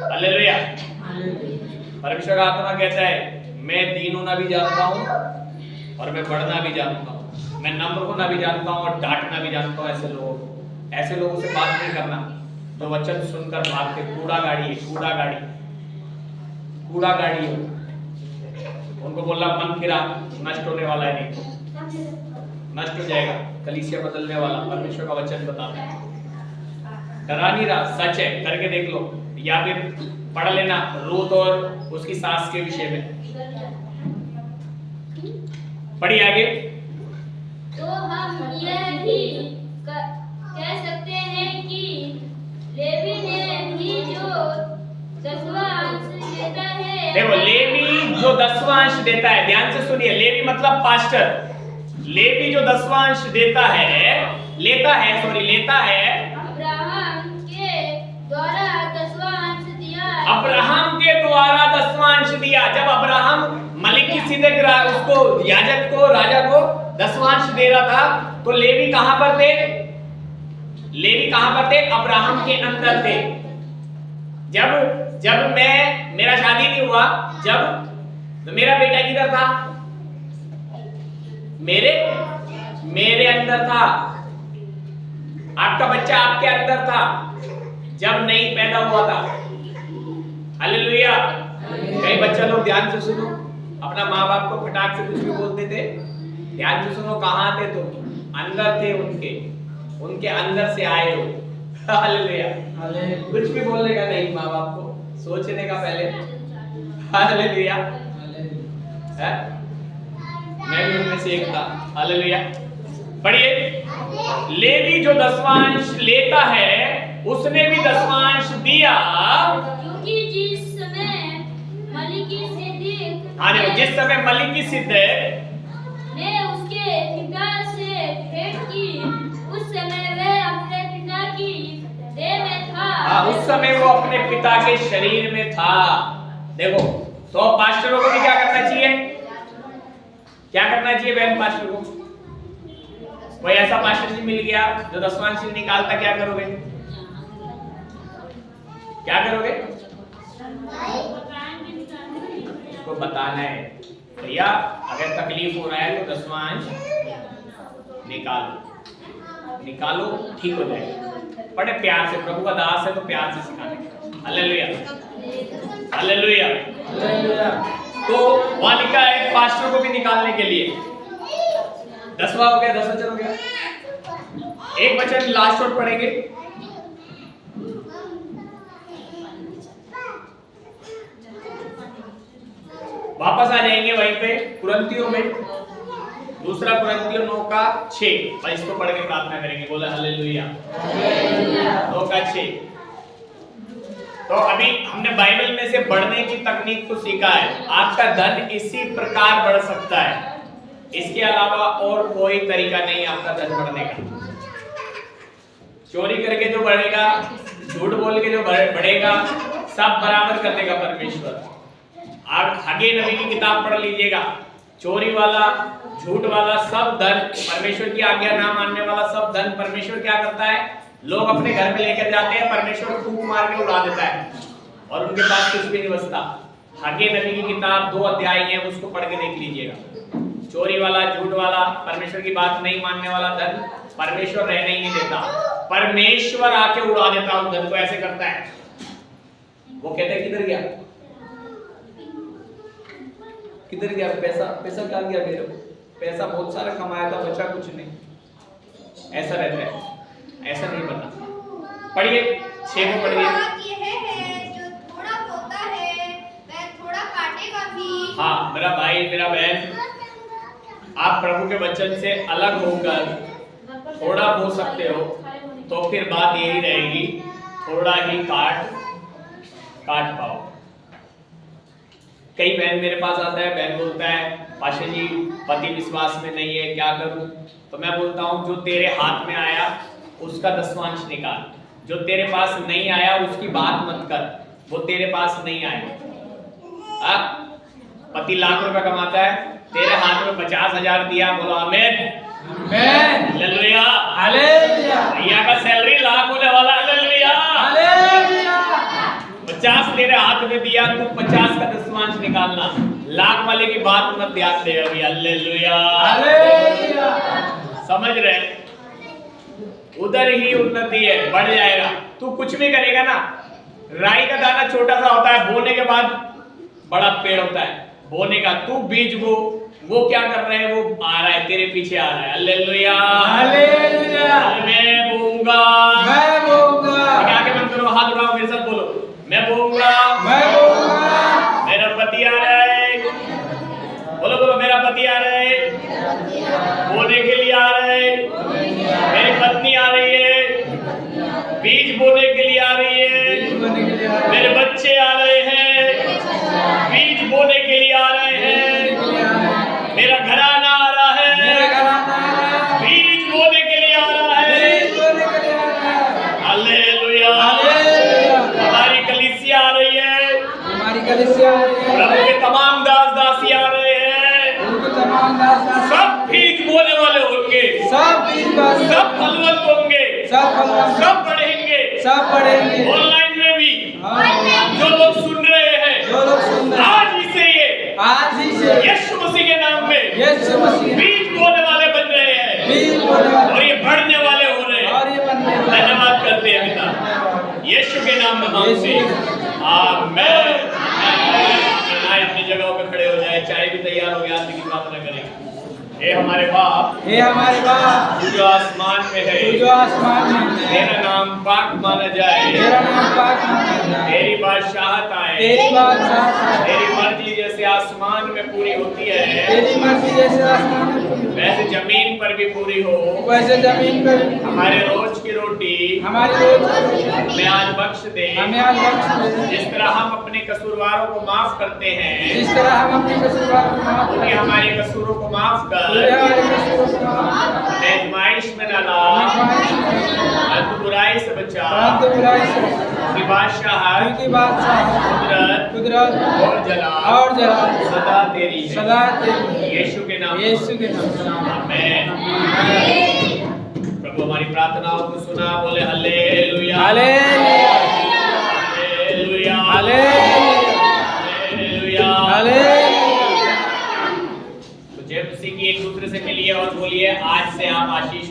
हालेलुया, परमेश्वर का आत्मा कहता है मैं दीन होना भी जानता हूँ और मैं बढ़ना भी जानता हूँ, मैं नम्र होना भी जानता हूँ और डांटना भी जानता हूँ। ऐसे लोगों से बात नहीं करना जो वचन सुनकर भागते। कूड़ा गाड़ी है, कूड़ा गाड़ी है, उनको बोला मन फिरा, नष्ट होने वाला है, नहीं नष्ट हो जाएगा, कलीसिया बदलने वाला परमेश्वर का वचन बताता है। डरा नहीं रहा, सच है, करके देख लो, या फिर पढ़ लेना रूत और उसकी सास के विषय में। पढ़िए आगे। तो हम यह भी कह सकते हैं कि लेवी ने भी जो दसवांश देता है। देखो लेवी जो दसवांश देता है, ध्यान से सुनिए, लेवी मतलब पास्टर। लेवी जो दसवांश देता है, लेता है अब्राहम के द्वारा दसवांश दिया। अब्राहम के द्वारा दसवांश दिया। जब अब्राहम मलिकिसिदक उसको याजक को, राजा को दसवांश दे रहा था, तो लेवी कहां पर थे? लेवी कहां पर थे? अब्राहम के अंदर थे। जब मेरा शादी नहीं हुआ, जब तो मेरा बेटा किधर था? मेरे अंदर था। आपका बच्चा आपके अंदर था जब नहीं पैदा हुआ था। हालेलुया। कई बच्चा लोग ध्यान से सुनो, अपना माँ बाप को फटाक से कुछ भी बोलते थे, ध्यान से सुनो, कहाँ थे तुम? अंदर थे, उनके अंदर से आए हो। हालेलुया। कुछ भी बोलने का नहीं, माँ बाप को सोचने का पहले। हालेलुया। मैं भी उनमें से एक था। हालेलुया। पढ़िए, लेवी जो दसवांश लेता है उसने भी दसवांश दिया, क्योंकि जिस समय मलिकिसिदक ने उसके पिता से भेंट की, उस समय वह अपने पिता की देह में था। उस समय वो अपने पिता के शरीर में था। देखो, तो पास्टरों को भी क्या करना चाहिए? क्या करना चाहिए बहन पास्टर को? कोई ऐसा पास्टर जी मिल गया जो दसवांश निकालता, क्या करोगे? क्या करोगे? उसको बताना है, भैया अगर तकलीफ हो रहा है तो दसवांश निकालो, ठीक हो जाएगा। बड़े प्यार से, प्रभु का दास है तो प्यार से सिखाने। हालेलुया। हालेलुया। तो वहां लिखा है पास्टर को भी निकालने के लिए। 10वां हो गया, 10 वचन हो गया। एक वचन लास्ट और पढ़ेंगे। वापस आ जाएंगे वहीं पे कुरिन्थियों में, दूसरा कुरिन्थियों 9:6 और इसको पढ़ के प्रार्थना करेंगे। बोले हालेलुया। 9:6। तो अभी हमने बाइबल में से बढ़ने की तकनीक को सीखा है। आपका धन इसी प्रकार बढ़ सकता है, इसके अलावा और कोई तरीका नहीं आपका धन बढ़ने का। चोरी करके जो बढ़ेगा, झूठ बोल के जो बढ़ेगा, सब बराबर कर देगा परमेश्वर। आप हगे नबी की किताब पढ़ लीजिएगा, चोरी वाला, झूठ वाला सब धन, परमेश्वर की आज्ञा ना मानने वाला सब धन परमेश्वर क्या करता है, लोग अपने घर में लेकर जाते हैं, परमेश्वर फूंक मार के उड़ा देता है और उनके पास कुछ भी नहीं बचता। हगे नबी की किताब 2 अध्याय है, उसको पढ़ के देख लीजिएगा। चोरी वाला, झूठ वाला, परमेश्वर की बात नहीं मानने वाला धन परमेश्वर रहने ही नहीं देता, परमेश्वर आके उड़ा देता उस धन को। ऐसे करता है, वो कहते हैं किधर गया, किधर गया पैसा, पैसा कहाँ गया मेरा, पैसा बहुत सारा कमाया था, बचा कुछ नहीं। ऐसा रहता है, ऐसा नहीं बनना। पढ़िए 6 को पढ़िए। यह है जो थोड़ा बोता है वह थोड़ा काटेगा भी। हाँ मेरा भाई, मेरा बहन, आप प्रभु के वचन से अलग होकर थोड़ा बो सकते हो, तो फिर बात यही रहेगी, थोड़ा ही काट पाओ। कई बहन मेरे पास आता है, बहन बोलता है पाशा जी पति विश्वास में नहीं है, क्या करूं? तो मैं बोलता हूं जो तेरे हाथ में आया उसका 10वांश निकाल, जो तेरे पास नहीं आया उसकी बात मत कर, वो तेरे पास नहीं आया। पति लाख रुपए कमाता है, तेरे हाथ में 50,000 दिया, बोलो आमीन। हालेलुया। हालेलुया। भैया का सैलरी लाख होने वाला, हालेलुया। हालेलुया। 50 तेरे हाथ में दिया, तू 50 का 10वांश निकालना, लाख वाले की बात मत ध्यान दे अभी। हालेलुया। हालेलुया। समझ रहे, उधर ही उन्नति है, बढ़ जाएगा। तू कुछ भी करेगा ना, राई का दाना छोटा सा होता है, बोने के बाद बड़ा पेड़ होता है। बोने का तू बीज वो क्या कर रहे हैं, वो आ रहा है, तेरे पीछे आ रहा है। हालेलुया। हालेलुया। मैं बोऊंगा, मैं बोऊंगा। आगे बंद करो, हाथ उठाओ, मेरे साथ बोलो, मैं बोऊंगा, मैं बोऊंगा। मेरा पति आ रहा है, बोलो बोलो, मेरा पति आ रहा है, बोने के लिए आ रहा है, मेरी पत्नी आ रही है, बीज बोने के लिए आ रही है, मेरे बच्चे आ रहे हैं, बीज बोने के लिए आ रहे हैं, मेरा घराना आ रहा है, बीज बोने के लिए आ रहा है। हालेलुया। हमारी कलीसिया आ रही है, प्रभु के तमाम दास दासी आ रहे हैं, सब बीज बोने वाले होंगे, सब फलवंत होंगे, सब बढ़ेंगे। ऑनलाइन में भी जो लोग सुन रहे हैं, आज ही से यीशु मसीह के नाम में बीज बोने वाले बन रहे हैं और ये बढ़ने वाले हो रहे हैं। धन्यवाद करते हैं पिता, यीशु के नाम में मांगते हैं, आमीन। अपनी जगहों पे खड़े हो जाए, चाय भी तैयार हो गया, आरती की प्रार्थना करेंगे। हे हमारे बाप, तू जो आसमान में है, तेरा नाम पाक माना जाए, तेरी बादशाहत आए, तेरी मर्जी जैसे आसमान में पूरी होती है, वैसे जमीन पर भी पूरी हो। हमारे रोज की रोटी हमें आज बख्श दे, जिस तरह हम अपने कसूरवारों को माफ करते हैं, उन्हें हमारे कसूरों को माफ कर, आजमाइश में न ला, बुराई से बचा, की बादशाहत, कुदरत और जलाल सदा तेरी है। यीशु के नाम आमीन। प्रभु हमारी प्रार्थनाओं को सुना, बोले हालेलुया। तो जय मसीह की एक दूसरे से मिलिए और बोलिए, आज से आप आशीष